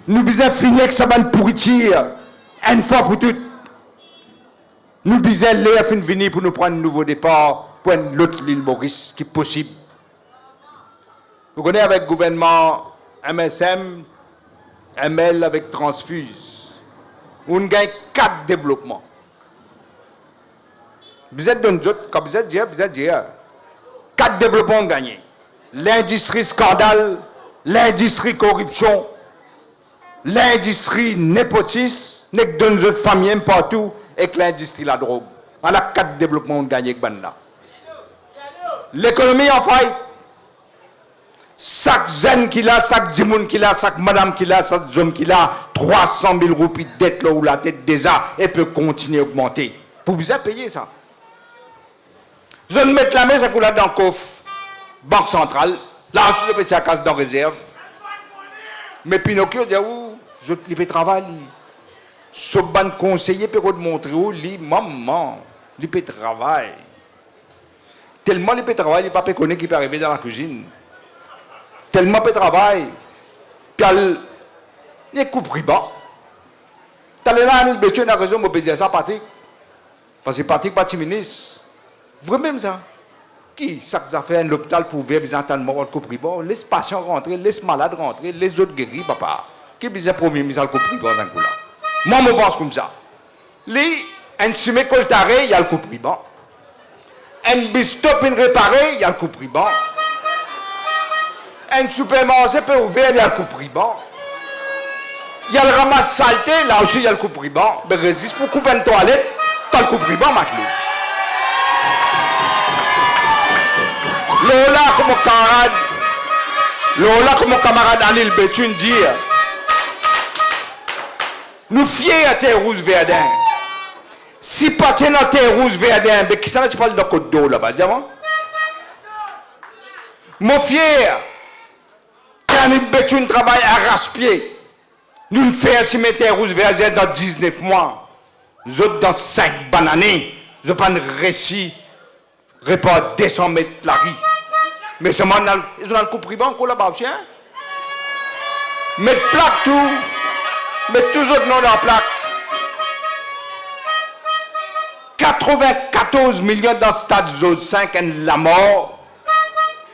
Nous disons finir avec sa bande pourriture, une fois pour toutes. Nous disons, les fin fini pour nous prendre un nouveau départ, pour l'autre l'île Maurice qui est possible. Vous connaissez avec le gouvernement MSM, ML avec Transfuse, on gagne 4 développements. Vous êtes dans nous autres, quand vous êtes dire, 4 développements gagnés. L'industrie scandale, l'industrie corruption, l'industrie népotisme, n'est que dans nos autres familles partout, et que l'industrie la drogue. Voilà 4 développements gagnés avec Banda. L'économie en faillite. Chaque jeune qui a, chaque djimoun qui a, chaque madame qui a, chaque homme qui a, 300 000 roupies de dette là où la tête déjà et peut continuer à augmenter. Pour vous payer ça. Je ne mets la main, ça coule dans le coffre, Banque centrale, là, je le petit à casse dans réserve. Mais Pinocchio dit, je peux travailler. Ce ban conseiller peut montrer où, lui, maman, il peut travailler. Tellement il peut travailler, il ne peut pas connaître qu'il peut arriver dans la cuisine. Tellement il peut travailler, il est coupé bas. Tu as là, il a raison, je peux dire ça, Patrick. Parce que Patrick, pas ministre. Vraiment ça. Qui, chaque affaire, l'hôpital pour ouvrir, ils entendent mort, le bon, laisse patients rentrer, laisse malades rentrer, les autres guéris, papa. Qui disait premier mis à le coupri-bon dans coup là. Moi, je pense comme ça. Lui, un sumé coltaré, il y a le coupri-bon. Un bistop, une réparé, il y a le coupri-bon. Un supermarché peut ouvrir, il y a le coupri-bon. Il y a le ramasse saleté, là aussi, il y a le coupri-bon. Mais résiste pour couper une toilette, pas le coupri-bon, Maclou. Lola comme camarade Anil Betun dit, nous fiers à terre rouge verdun. Si pas dans terre rouge verdun, mais qui ça tu parles de côte d'eau là-bas, diamant? Mon fier, Anil Betun travaille à raspier. Nous faisons si mes terres rouges verdun dans 19 mois. Nous autres dans 5 bananes. Nous pas un récit, repart 200 mètres la rue. Mais c'est moi, ils ont le coup privé encore là-bas, chien. Mettre plaque tout, mettre toujours le nom dans la plaque. 94 millions dans le stade zone 5 et la mort.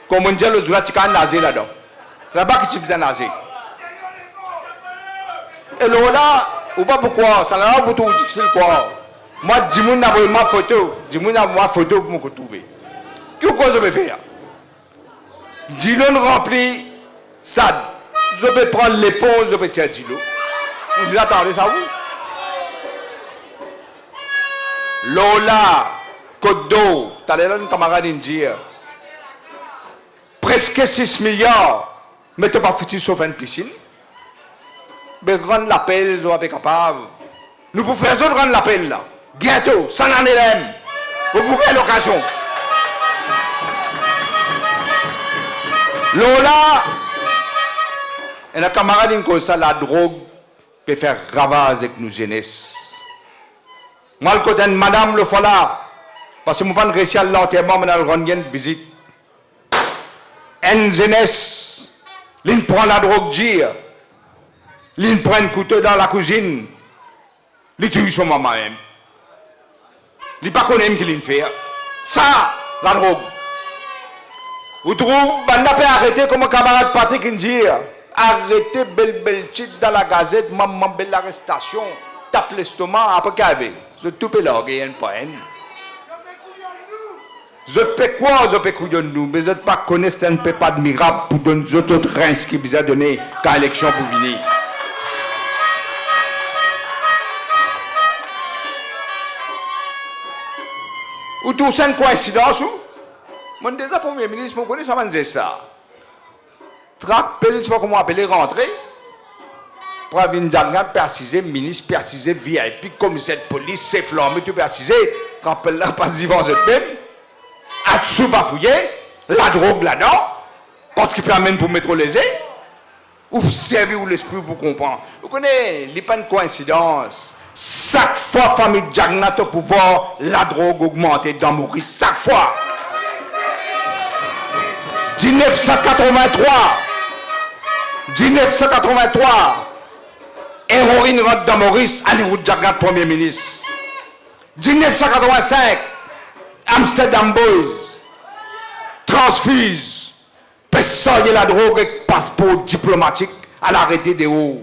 Comme on dit, le jour tu as nasé là-dedans. Là-bas, qui tu besoin nager. Et là, ou pas pourquoi, ça n'a pas beaucoup difficile quoi. Moi, dis-moi ma photo, dis-moi ma photo pour me retrouver. Qu'est-ce que je vais faire? Dilo rempli stade. Je vais prendre l'éponge, je vais tirer Dilo. Vous attendez ça vous? Lola, Côte d'eau, t'as l'air d'un camarade indien. Presque 6 milliards, mais t'as pas foutu sauf une piscine. Mais rendre l'appel, je vais être capable. Nous pouvons faire ça, rendre l'appel là. Bientôt, ça n'en est même. Vous pouvez l'occasion. Lola, et la camarade comme ça, la drogue peut faire ravage avec nos jeunesse. Moi, le côté de madame le là, parce que je ne peux pas réussir à l'enterrement, mais je rendre une visite. Une jeunesse, l'une prend la drogue, l'une prend un couteau dans la cuisine, l'une tue son maman même. L'une ne connaît pas ce qu'il fait. Ça, la drogue. Vous trouvez, on peut arrêter comme un camarade Patrick qui dit, arrêtez belle titre dans la gazette, maman belle arrestation, tape l'estomac, après qu'elle avait. Je tout peux l'orgueil, pas une. Je peux quoi, je peux couillon nous, mais je ne peux pas connaître un peu pas de miracle pour donner d'autres reins qui vous a donné quand l'élection pour venir. Ou tout ça une coïncidence ou? Mon déjà premier ministre, je connais ça, je sais ça. Trappel, je ne sais pas comment appeler, rentrer. Pour venir Djangan, préciser, ministre, préciser, VIP, commissaire de police, c'est flammé, tout préciser. Trappel là, pas vivant de même. A-tu pas fouillé? La drogue là-dedans. Parce qu'il permet pour métroliser. Ou servir l'esprit pour comprendre. Vous connaissez, il n'y a pas de coïncidence. Chaque fois, famille Djangan a pouvoir, la drogue augmenter dans Maurice. Chaque fois. 1983, héroïne rentre dans Maurice, Anirudh Jagat, Premier ministre. 1985, Amsterdam Boys, transfuse, personne la drogue avec passeport diplomatique à l'arrêté de haut.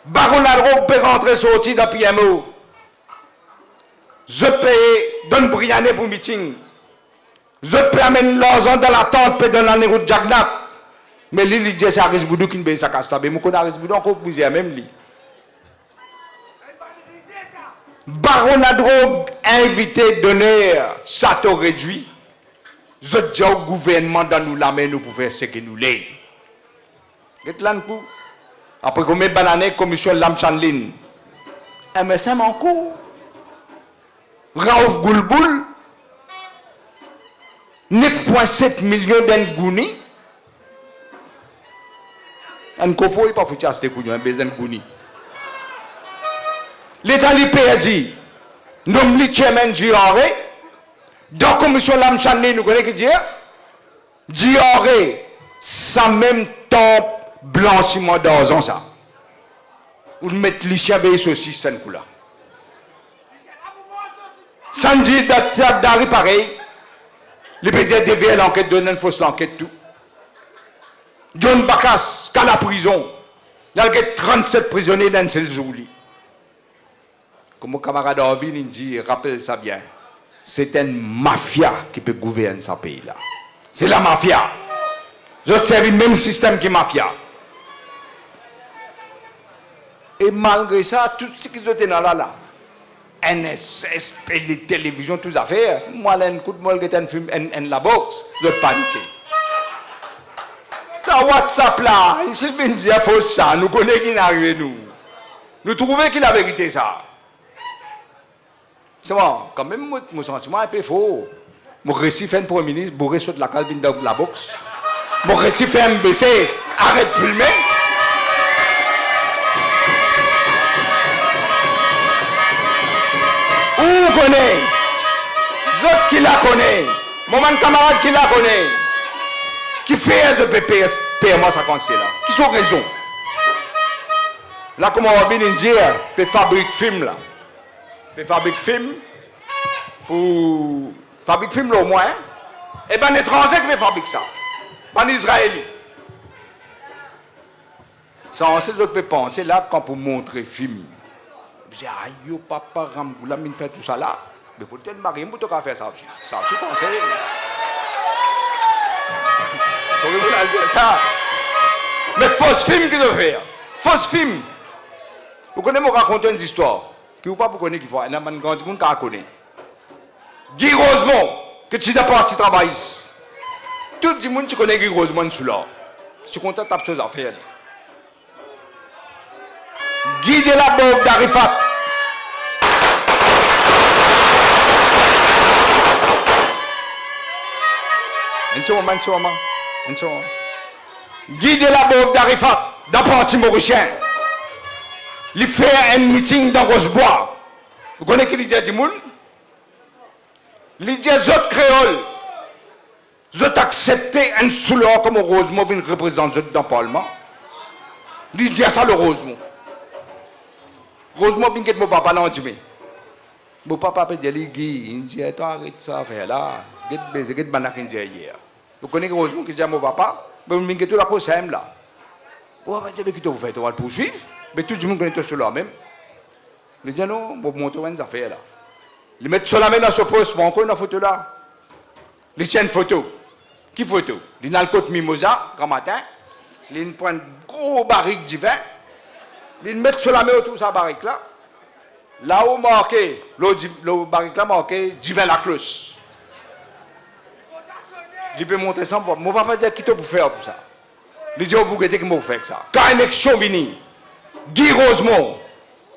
Baron la drogue peut rentrer sortir dans PMO. Je paye, donne Briané pour meeting. Je peux amener l'argent dans la tente et dans la route Jagnat. Mais lui, il dit c'est Aris Boudou qui ne paye sa casse. Mais je connais Aris Boudou encore plus même lui. Baron la drogue, invité, donneur, château réduit. Je dis au gouvernement dans nous la main, nous pouvons faire ce que nous l'avons. Après combien de bananes, commission Lam Chanlin. MSM en cours. Raouf Goulboul. 9,7 millions d'Engouni. Un kofo, il n'y a pas foutu à ce couillon, un besoin d'Engouni. L'État lui perdu. Nomme le chairman Dioré. Dans la commission Lamchanli, nous connaissons qui dit Dioré, ça même temps blanchiment d'argent, ça. Ou de mettre l'Ichia Béis aussi, ça ne coule. Sandy d'Ari, pareil. Les pédiatres déviennent l'enquête, donnent une fausse enquête, tout. John Bacchus, qu'à la prison, il y a 37 prisonniers dans ce jour-là. Comme mon camarade Orvin dit, rappelle ça bien, c'est une mafia qui peut gouverner ce pays-là. C'est la mafia. Je servis le même système que mafia. Et malgré ça, tout ce qui se dans là, NSS, les télévisions, toutes affaires. Moi, là, un coup de molle qui est un film, la boxe, je paniqué. Ça, WhatsApp là, il suffit de dire faut ça, nous connaissons qui n'arrive nous. Nous trouvons qu'il a la vérité ça. C'est bon, quand même, mon sentiment est un peu faux. Mon récit fait un premier ministre, bourré sur la calvine de la boxe. Mon récit fait un BC, arrête de filmer. Où connaît? L'autre qui la connaît. Mon camarade qui la connaît. Qui fait ce PPS, paye-moi ça quand c'est là. Qui sont raison? Là, comment on va venir dire, peut fabrique film là. Peut fabrique film pour. Fabrique film là au moins. Et bien, les étrangers qui fabriquent ça. Pas les Israéliens. Sans ces autres peuvent penser là, quand pour montrer film. Je dis, aïe, yo, papa, Ramboula, il fait tout ça là. Mais pour te marier, pour te faire ça aussi. Ça aussi, pensez. Ça. Mais fausse film qui doit faire. Fausse film. Vous connaissez, moi raconter une histoire. Qui vous pas vous connaissez qui faut. Il y a un grand monde qui connaît. Guy Rosemont, que tu as parti travailler. Tout le monde qui connaît Guy Rosemont sous là. Je suis content de taper sur affaires. Guy de la Bove d'Arifat. Guy de la Bove d'Arifat, dans le parti mauricien. Il fait un meeting dans Rosebois. Vous connaissez qui dit à Dimoun? Il dit aux autres créoles. Vous avez accepté un souleur comme Rosemont vient représenter dans le Parlement. Il dit à ça le Rosemont. Rosemont vient que mon papa là, dit mon papa peut dire, Guy, il dit, toi arrête ça, faire là. Get banak hier. Vous connaissez Rosemont qui dit à mon papa, mais vous venez tout la cause simple là. Vous va dire, mais qui te vous faites, on va le poursuivre. Mais tout le monde connaît tout cela même. Il dit non, vous montez une affaire là. Ils mettent cela même dans ce poste, encore une photo là. Ils tiennent une photo. Qui photo? Ils ont le côte mimosa, grand matin. Ils prennent un gros barrique de vin. Ils mettent cela même autour de sa barrique là. Là où marqué, le barrique là marqué, divin la cloche. Il peut montrer ça. Mon papa dit, qui te pour faire pour ça? Il dit, au bout de qui vous faire ça? Quand une élection vient, Guy Rosemont,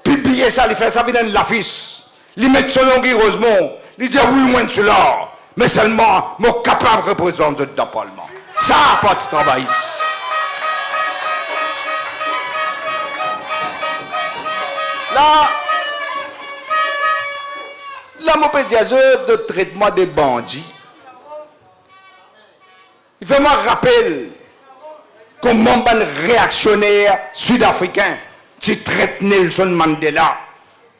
publier ça, il fait ça, il donne l'affiche. Il met son nom Guy Rosemont. Il dit, oui, moi, je suis là. Mais seulement, je suis capable de représenter dans le Parlement. Ça, pas de travail. Là, je peux dire de traitement des bandits. Il fait moi rappeler comment un réactionnaire sud-africain qui traite Nelson Mandela.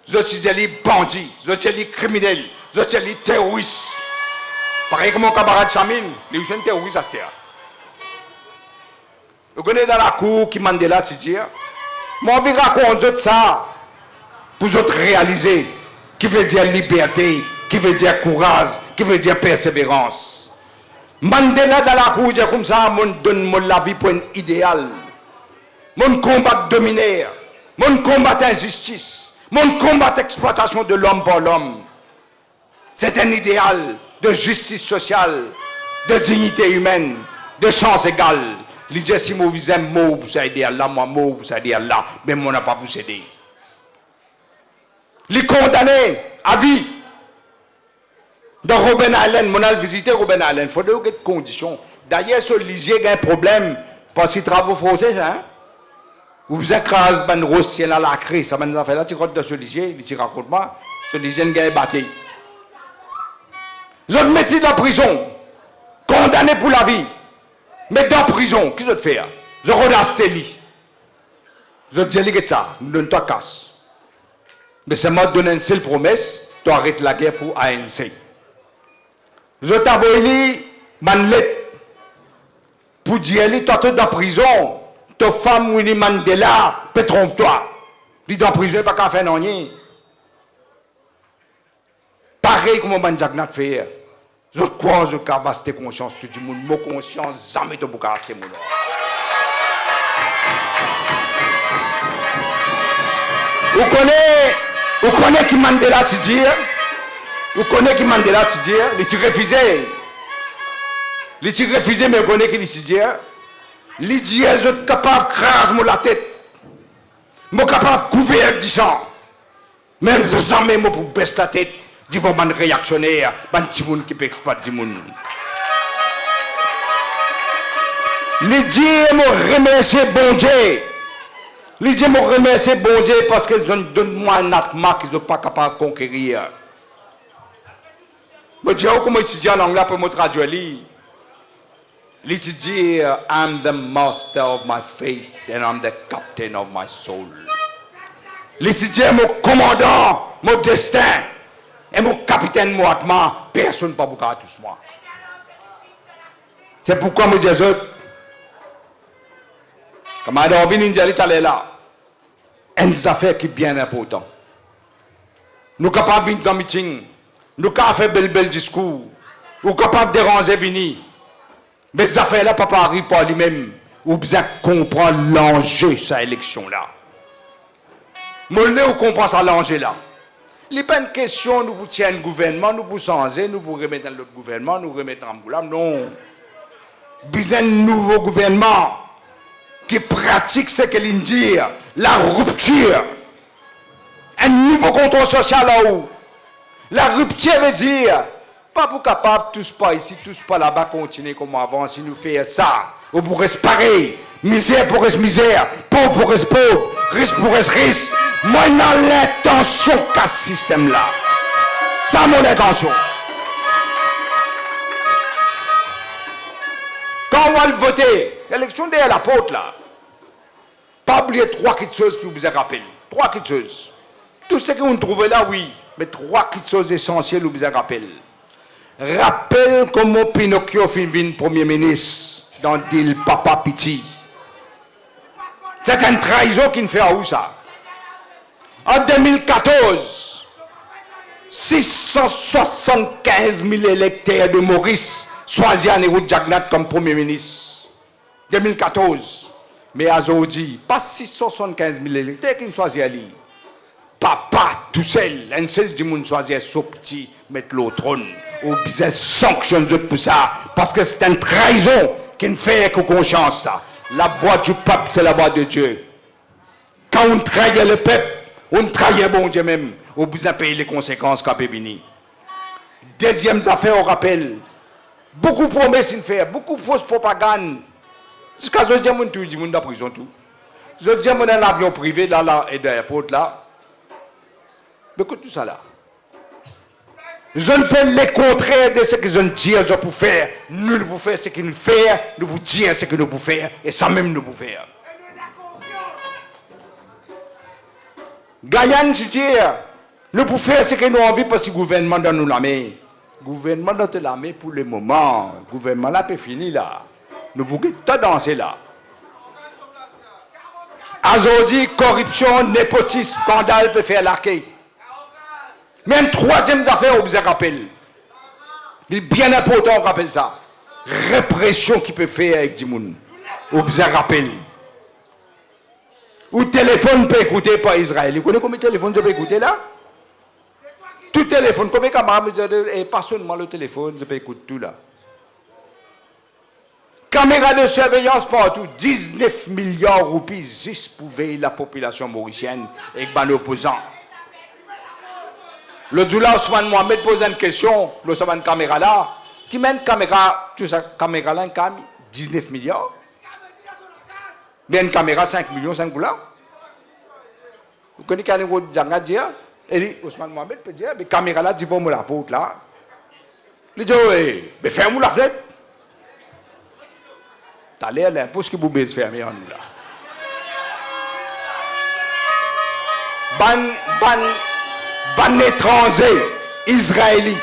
Je suis des bandits, je suis des criminels, je suis des terroristes. Pareil que mon camarade Chamine, les jeunes terroristes à ce terre. Vous connaissez dans la cour qui Mandela se dit, mais on va raconter ça pour vous réaliser qui veut dire liberté, qui veut dire courage, qui veut dire persévérance. Mandela dans la cour dit comme ça, mon donne mon la vie pour un idéal. Mon combat dominer, mon combat injustice, mon combat exploitation de l'homme par l'homme. C'est un idéal de justice sociale, de dignité humaine, de chance égale. L'idée si moi vous aime mot pour ça idéal là, moi mot pour ça idéal là, mais moi n'a pas pour s'aider. Les condamnés à vie. Dans Robben Island, on a visité Robben Island. Il faut des conditions. D'ailleurs, ce lisier a un problème parce qu'il travaille français. Hein? Vous écrasez un rossier là, la crée. Ça m'a fait là, tu rentres dans ce lisier, tu racontes moi, ce lisier a un battu. Vous êtes mis dans la prison, condamné pour la vie. Mais dans la prison, qu'est-ce que vous faites? Vous redastez lui. Vous êtes dit ça, nous donnons toi casse. Mais c'est moi donner une seule promesse, tu arrêtes la guerre pour ANC. Je t'avoue, manlet, pour dire, tu es dans la prison, ta femme Winnie Mandela, peut trompe-toi. Tu es dans la prison, pas qu'à faire rien. Pareil comme on Jack Nat fait. Je crois que je vais conscience, tout le monde, mon conscience, jamais te bouca à ce moment. Vous connaissez Vous connaissez qui Mandela tu dit? Vous connaissez qui Mandela tu dis? Il a refusé. Il a refusé, mais vous connaissez qui il dit? Il dit, vous êtes capable de craser la tête. Vous êtes capable de couvrir du sang. Même jamais pour baisser la tête. Dis vous ban réactionnaire, ban petit monde qui peut exploiter du monde. Les dieux me remercier bon Dieu. Les dieux me remercier bon Dieu parce qu'ils donnent moi un atma qu'ils ne sont pas capables de conquérir. Je dis comment étudier en anglais pour me traduire. Il dit I'm the master of my fate and I'm the captain of my soul. Il dit mon commandant, mon destin. Et mon capitaine, mon atma, personne ne peut pas tous moi. C'est pourquoi je dis, comme je suis venu à là, une affaire qui est bien importante. Nous sommes capables de venir dans le meeting, nous sommes capables de faire bel discours, nous sommes capables de déranger venir. Mais ces affaires-là, papa arrive par lui-même, ou besoin comprendre l'enjeu de cette élection-là. Vous comprenez ça l'enjeu-là. Il n'est pas une question, nous vous tiens le gouvernement, nous vous changer, nous vous remettre dans l'autre gouvernement, nous remettre en boulot. Non. Besoin d'un nouveau gouvernement qui pratique ce qu'il dit, la rupture. Un nouveau contrôle social là-haut. La rupture veut dire, pas pour capable, tous pas ici, tous pas là-bas, continuer comme avant, si nous faisons ça. Ou pour rester pareil, misère pour rester misère, pauvre pour rester pauvre, risque pour rester risque. Moi, dans l'intention qu'a ce système-là. Ça, mon intention. Quand on va le voter, l'élection derrière la porte, là, pas oublier 3 petites choses qui vous rappellent. 3 petites choses. Tout ce que vous trouvez là, oui, mais 3 petites choses essentielles vous rappellent. Rappelle comment Pinocchio fin premier ministre dans le deal Papa Piti. C'est une trahison qui ne fait à où ça? En 2014, 675 000 électeurs de Maurice choisissent Anéroute Jagnat comme Premier ministre. 2014. Mais aujourd'hui, pas 675 000 électeurs qui choisissent Ali. Papa tout seul, un seul du monde choisit son petit, mettre le trône. Ou bien sanctionner pour ça. Parce que c'est une trahison qui ne fait que conscience ça. La voix du peuple, c'est la voix de Dieu. Quand on trahit le peuple, on trahit bon Dieu même, on besoin de payer les conséquences qui peuvent venir. Deuxième affaire, on rappelle, beaucoup de promesses in faire, beaucoup de fausses propagandes. Jusqu'à ce que tout le monde dans la prison tout. Je dis dans l'avion privé là et dans l'aéroport là. Écoute tout ça là. Je ne fais le contraire de ce que je ne dis je pour faire. Nous pour faire ce que nous faisons, nous pour dire ce que nous pour faire et ça même nous pour faire. Guyane, nous pouvons faire ce que nous avons envie parce que le gouvernement donne nous la main. Le gouvernement donne la main pour le moment. Le gouvernement là peut finir là. Nous pouvons tout danser là. Aujourd'hui, corruption, népotisme, scandale peut faire l'accueil. Même troisième affaire, on vous rappelle. Il est bien important, on rappelle ça. Répression qui peut faire avec du monde. On vous rappelle. Ou téléphone peut écouter par Israël. Vous connaissez combien de téléphones je peux écouter là? Tout téléphone, combien de camarades, et pas seulement le téléphone, je peux écouter tout là. Caméra de surveillance partout, 19 milliards de roupies juste pour veiller la population mauricienne et les opposants. Le Doula Ousmane Mohamed pose une question, le Ousmane caméra là, qui mène caméra, tout ça, caméra là, 19 milliards. Mais une caméra 5 millions, 5 dollars. Vous connaissez qu'un niveau de Djanga dire, et Ousmane Mohamed peut dire, mais caméra là, dis-moi la porte là. Il dit, oui, mais ferme-moi la fenêtre. T'as l'air l'impôt que vous baissez fermer en nous là. Ban étranger, israélien,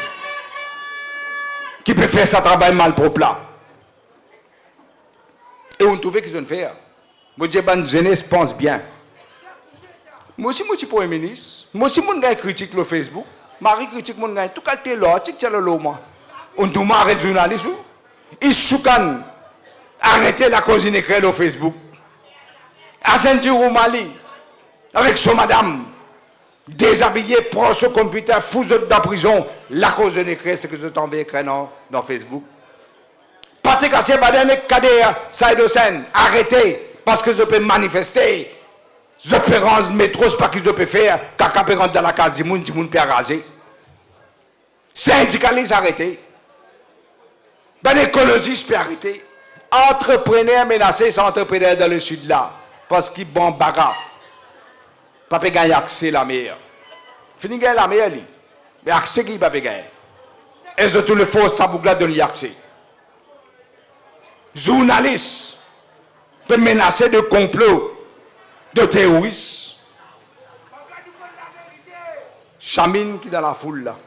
qui peut faire ça travail mal propre là. Et on trouve qu'ils ont fait. Moi, je dis, jeunesse pense bien. Moi aussi, je suis Premier ministre. Moi aussi, je critique le Facebook. Marie critique mon gars. Tout cas, tu es là, tu es là, moi. On doit m'arrêter journaliste. Ils soukanent. Arrêtez la cause écrite au Facebook. Ascendir au Mali. Avec son madame. déshabillé, prend ce computer, fout dans la prison, la cause de l'écrit, c'est que je t'envoie écrit dans Facebook. Patrick Assé-Baden et Kader Saïd Hossein, arrêté, parce que je peux manifester. Je peux rendre métro, c'est pas que je peux faire, car quand je rentre dans la case, du monde peut raser. Syndicalistes arrêtés. Ben, écologistes peut arrêter. Entrepreneurs menacés, c'est entrepreneurs dans le sud là, parce qu'ils bon bagarre. Pas peut gagner accès à la mer. Fini gagner la mer, mais accès qui va pas gagner. Est-ce que tout le faux sabougla donne l'accès? Journalistes peuvent menacer de complot, de terroristes. Chamine qui est dans la foule là,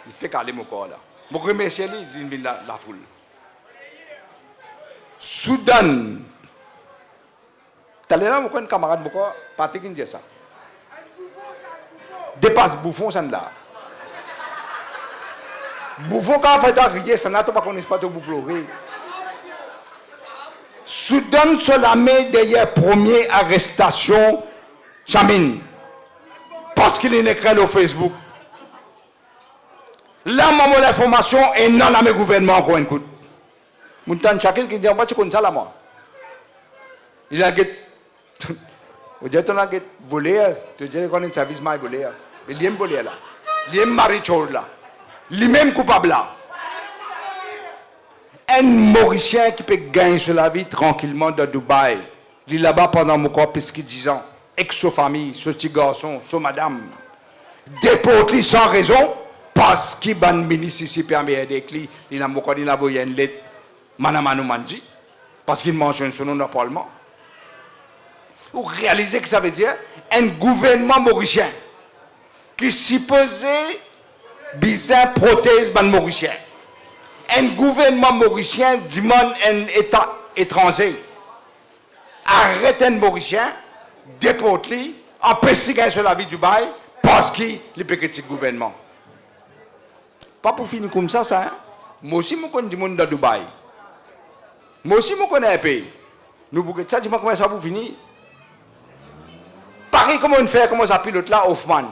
il fait caler mon corps là. Je remercie lui, il vient dans la foule. Soudan. T'as l'air de un camarade, Patrick qui dit ça. Dépasse bouffon, ça là. Bouffon, quand on fait crier, ça n'a pas qu'on n'est pas de vous pleurer. Soudan, sur la main derrière première arrestation, Chamine. Parce qu'il est écrit au Facebook. Là, maman, l'information est non dans le gouvernement, encore un coup. Moutan Chakil qui dit, on va se connaître ça là, moi. Il a dit, on dit, on a volé, tu dis qu'on est service mal volé. Mais il aime volé là. Il aime marichor là. Il même coupable là. Un Mauricien qui peut gagner sur la vie tranquillement dans Dubaï. Il est là-bas pendant mon corps, puisqu'il 10 ans. Avec sa famille, ce petit garçon, sa madame. Déporté sans raison, parce qu'il y a un ministre ici permet d'aider. Il a envoyé une lettre, Manamanu Manji, parce qu'il mentionne son nom dans le Parlement. Vous réalisez que ça veut dire un gouvernement mauricien qui supposait bizarre prothèse ban mauricien. Un gouvernement mauricien demande un État étranger. Arrête un mauricien, déporte-lui, empêche de gagner sur la vie du bail parce qu'il est petit gouvernement. Pas pour finir comme ça, hein? Moi aussi, je connais du monde dans Dubaï. Moi aussi, je connais un pays. Nous, ça, dis-moi comment ça vous finir. Pareil, comment on fait, comment ça pilote là, Hoffman.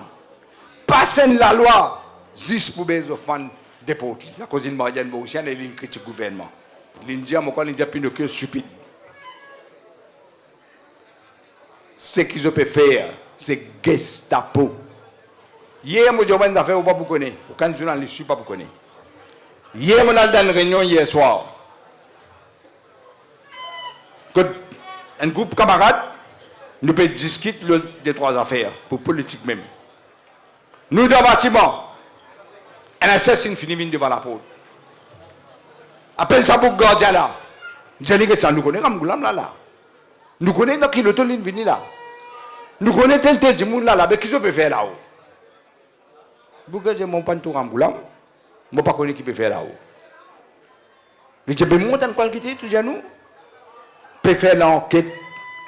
Passez la loi, juste pour les Hoffman déportés. La cousine Marianne Mauricienne, elle critique le gouvernement. L'India, moi, l'India, Pinocchio, stupide. Ce qu'ils peuvent faire, c'est Gestapo. Hier, moi, j'ai une affaire, vous ne pouvez pas connaître. Aucun journaliste ne peut pas connaître. Hier, on a dans une réunion hier soir. Un groupe de camarades, nous pouvons discuter des 3 affaires, pour politique même. Nous, dans le bâtiment, un assassin finit devant la porte. Appelle ça pour le gardien là. Je dis que ça, nous connaissons Ramgoulam là. Nous connaissons qui le tourne venu là. Nous connaissons tel du monde là, mais qu'est-ce qu'on peut faire là-haut? Pourquoi je ne sais pas tout Ramgoulam? Je ne sais pas qui peut faire là-haut. Mais je peux monter en qualité, tout à nous. Peut faire l'enquête,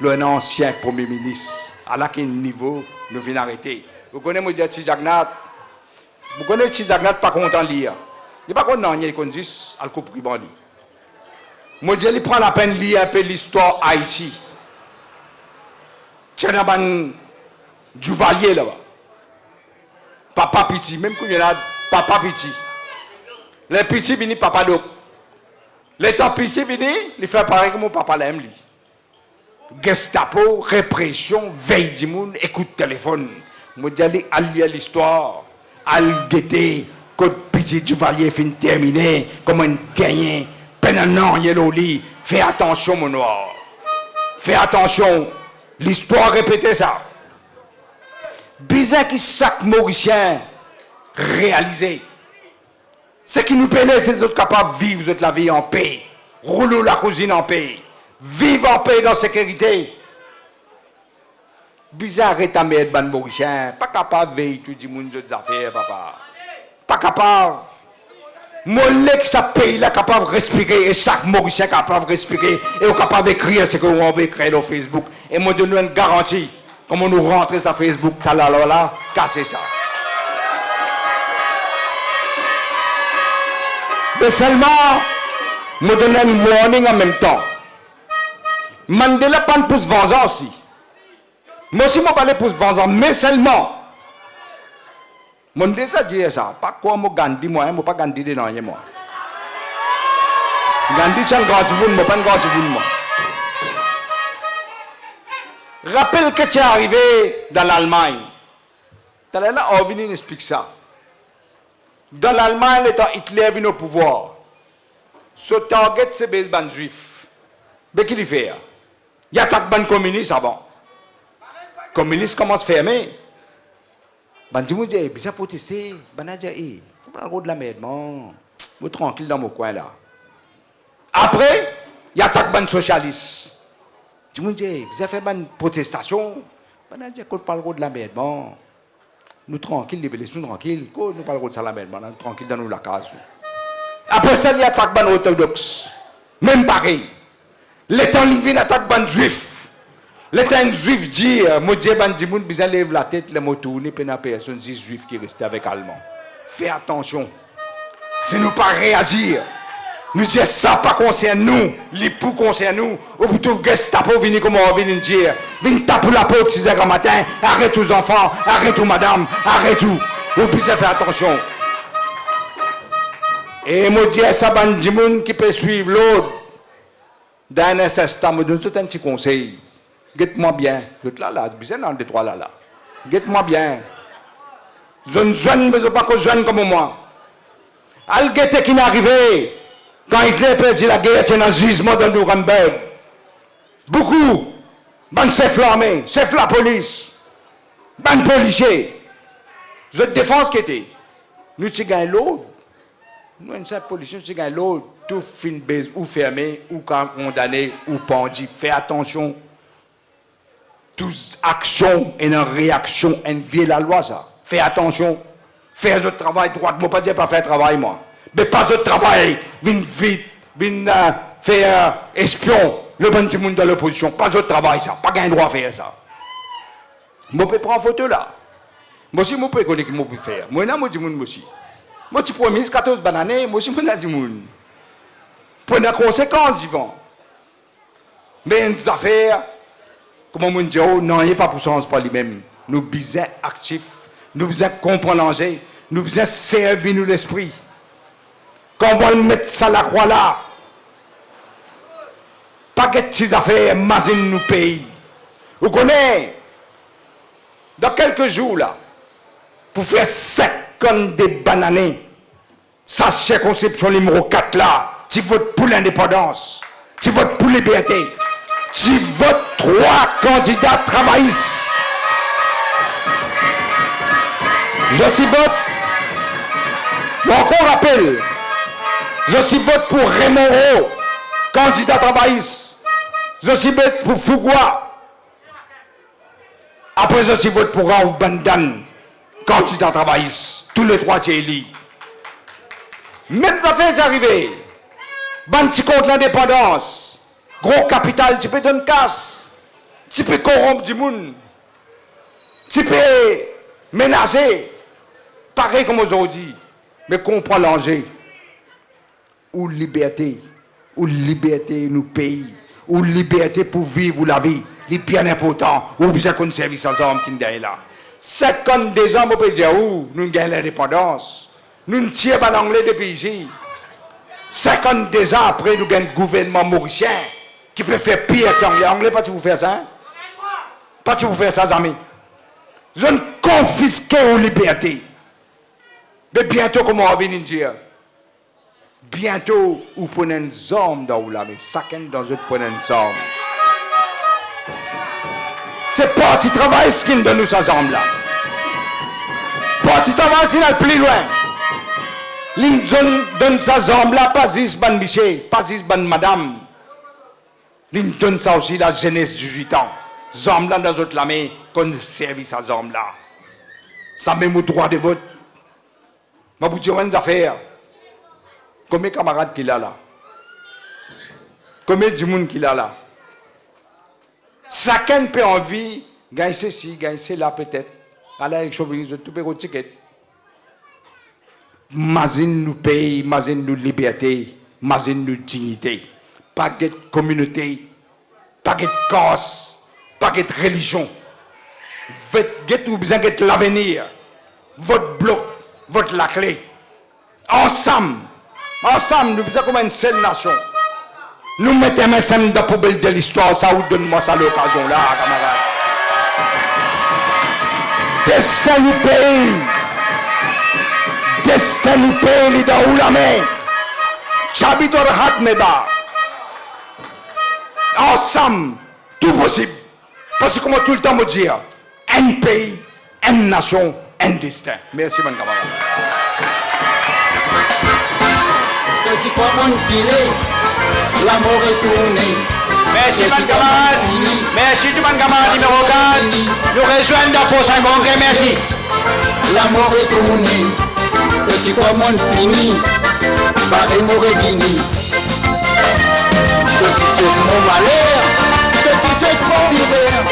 l'ancien Premier ministre, à quel niveau nous venons arrêter. Vous connaissez, moi, Tijagnat. Vous connaissez Tijagnat, pas content de lire. Il n'est pas content de lire, il dit, à le coup privé. Moi, je prends la peine de lire un peu l'histoire Haïti. Tiens, un Duvalier là-bas. Papa Piti, même quand il y a Papa Piti. Les Piti viennent Papa Doc. Les temps Piti viennent, il fait pareil que mon papa l'aime. Gestapo, répression, veille du monde, écoute téléphone. Moi, j'allais lire l'histoire, à guetter, code Piti Duvalier fin terminé, comme un gagné, pénanant, yellow lit. Fais attention, mon noir. Fais attention. L'histoire répétait ça. Bizarre qui chaque Mauricien réalisé. C'est qui nous permet ces autres capables de vivre la vie en paix. Rouler la cuisine en paix. Vivre en paix dans la sécurité. Bizarre est ta mère de Mauricien. Pas capable de veiller tout le monde des affaires, papa. Pas capable. Mollet que ça pays là capable de respirer et chaque Mauricien capable de respirer et capable d'écrire ce qu'on veut écrire sur Facebook. Et moi donne une garantie. Comment nous rentrer sur Facebook, là, casser ça. Mais seulement, nous donnons un warning en même temps. Mandela pas une pousse vengeance. Moi aussi, je parle pour 20 ans, mais seulement. Mon déjà dit ça. Pas quoi, moi, Gandhi, moi, je pas Gandhi de non, moi. Gandhi, c'est un grand type, moi, pas un grand type, moi. Rappelle que tu es arrivé dans l'Allemagne. Dans l'Allemagne, on vient explique ça. Dans l'Allemagne, l'état Hitler vient au pouvoir. Ce target, c'est les juifs. Mais qu'est-ce qu'il fait? Il attaque les communistes avant. Les communistes commencent à fermer. Les gens disent, ils ont protesté. Ils ont dit, il faut pas le de la merde, vous tranquille dans mon coin là. Après, il attaque les socialistes. Les gens disent, vous avez fait une protestation. Ils ont dit, il faut pas le de la merde, nous tranquilles, les bélisons tranquilles. Nous pas le de la merde, nous tranquilles dans la case. Après ça, il attaque les orthodoxes. Même pareil. L'état livre attaque les juifs. L'état un juif dit, moi dis ban di moun bizan lève la tête, les mots tourner, puis la personne dit juif qui reste avec allemand. Fais attention. Si nous pas réagir, nous disons ça pas concerne nous, l'époux concerne nous, ou plutôt Gestapo venir comme on vient dire, venir taper la porte 6 h du matin, arrête aux enfants, arrête aux madame, arrête tout. Vous pouvez faire attention. Et moi dis ça ban di moun qui peut suivre l'autre. Dans un instant, je donne tout un petit conseil. Guette-moi bien. Je suis là, je suis dans le détroit là. Guette-moi bien. Je ne jeune, mais je ne pas que jeune comme moi. Al-Guette qui n'est arrivé, quand Hitler perdu la guerre, c'est un gisement de Nuremberg. Beaucoup. Ban chef l'armée, chef la police, ban policier. Je défense qui était. Nous, tu gagnes l'autre. Nous, une simple policier, tu gagnes l'autre. Tout fin base ou fermé, ou condamné, ou pendu. Fais attention. Toutes actions et une réaction, une vie la loi, ça. Fais attention. Fais votre travail droit. Moi, pas dire pas faire travail, moi. Mais pas votre travail. Vin vite. Vin faire espion. Le bon petit monde dans l'opposition. Pas votre travail, ça. Pas gain droit à faire ça. Moi, je peux prendre photo là. Moi aussi, je peux connaître ce que je peux faire. Moi, je dis moi aussi. Moi, tu prends 14 bananes, moi aussi, je dis moi. Pour les conséquences, Yvan. Mais une affaire, comme on dit, non, il n'y a pas pour sens par lui-même. Nous besoin actifs, nous besoin comprendre l'enjeu, nous besoin servir nous l'esprit. Quand on va mettre ça la croix là, pas que ces affaires, imagine nous pays. Vous connaissez, dans quelques jours là, pour faire 50 des bananes, ça c'est conception numéro 4 là. Tu votes pour l'indépendance, tu votes pour la liberté, tu votes 3 candidats travaillistes. Je t'y vote, mais encore rappel, je t'y vote pour Raymond Rowe, candidat travailliste. Je t'y vote pour Fougoua. Après, je t'y vote pour Raouf Bandan, candidat travailliste. Tous les 3 t'y élus. Même affaires arrivées. Ban tu contre l'indépendance, gros capital, tu peux donner casse, tu peux corrompre du monde, tu peux menacer, pareil comme aujourd'hui, mais comprends l'enjeu. Ou liberté nous pays, ou liberté pour vivre la vie, c'est bien important, ou bien qu'on service aux hommes qui sont là. 52 ans, on peut dire, où nous gagnons l'indépendance, nous ne tirons pas l'anglais depuis ici. 52 ans après, nous avons un gouvernement mauricien qui peut faire pire que l'anglais. L'anglais, pas si vous faire ça, hein? Pas si vous faire ça, amis. Vous avez confisqué aux libertés. Mais bientôt, comment on va venir dire? Bientôt, vous prenez une arme dans la mais chacun dans eux prenez une arme. C'est parti travail ce qui nous donne ces armes-là. Parti travail, c'est aller plus loin. L'Indon donne sa jambe là, pas juste ban Miché, pas juste ban madame. L'Indon donne ça aussi la jeunesse 18 ans. Jambe là dans notre main, qu'on service à jambe là. Ça même au droit de vote. Ma vous dire une affaire. Combien de camarades qu'il a là? Combien de monde qu'il a là? Chacun peut envie, gagner ceci, gagner cela peut-être. À l'élection, vous tout peut ticket. Imagine nous pays, imagine nous liberté, imagine nous dignité. Pas de communauté, pas de cause, pas de religion. Vous besoin de l'avenir. Votre bloc, votre la clé. Ensemble, nous besoin comme une seule nation. Nous mettons ensemble dans la poubelle de l'histoire, ça vous donne-moi ça l'occasion là, camarades. Destin du pays. Destin du pays, dans où la main. Chabitor hat meba. Ensemble, tout possible. Parce que comme tout le temps me dire, un pays, une nation, un destin. Merci mon camarade. Petit quoi mon filet, la mort est tournée. Merci mon camarade. Merci tout mon camarade numéro 4. Nous rejoignons dans Faux Saint-Congrès, merci. La mort est tournée. Petit quoi mon fini, barré mort est fini. Petit c'est mon malheur, petit c'est mon misère.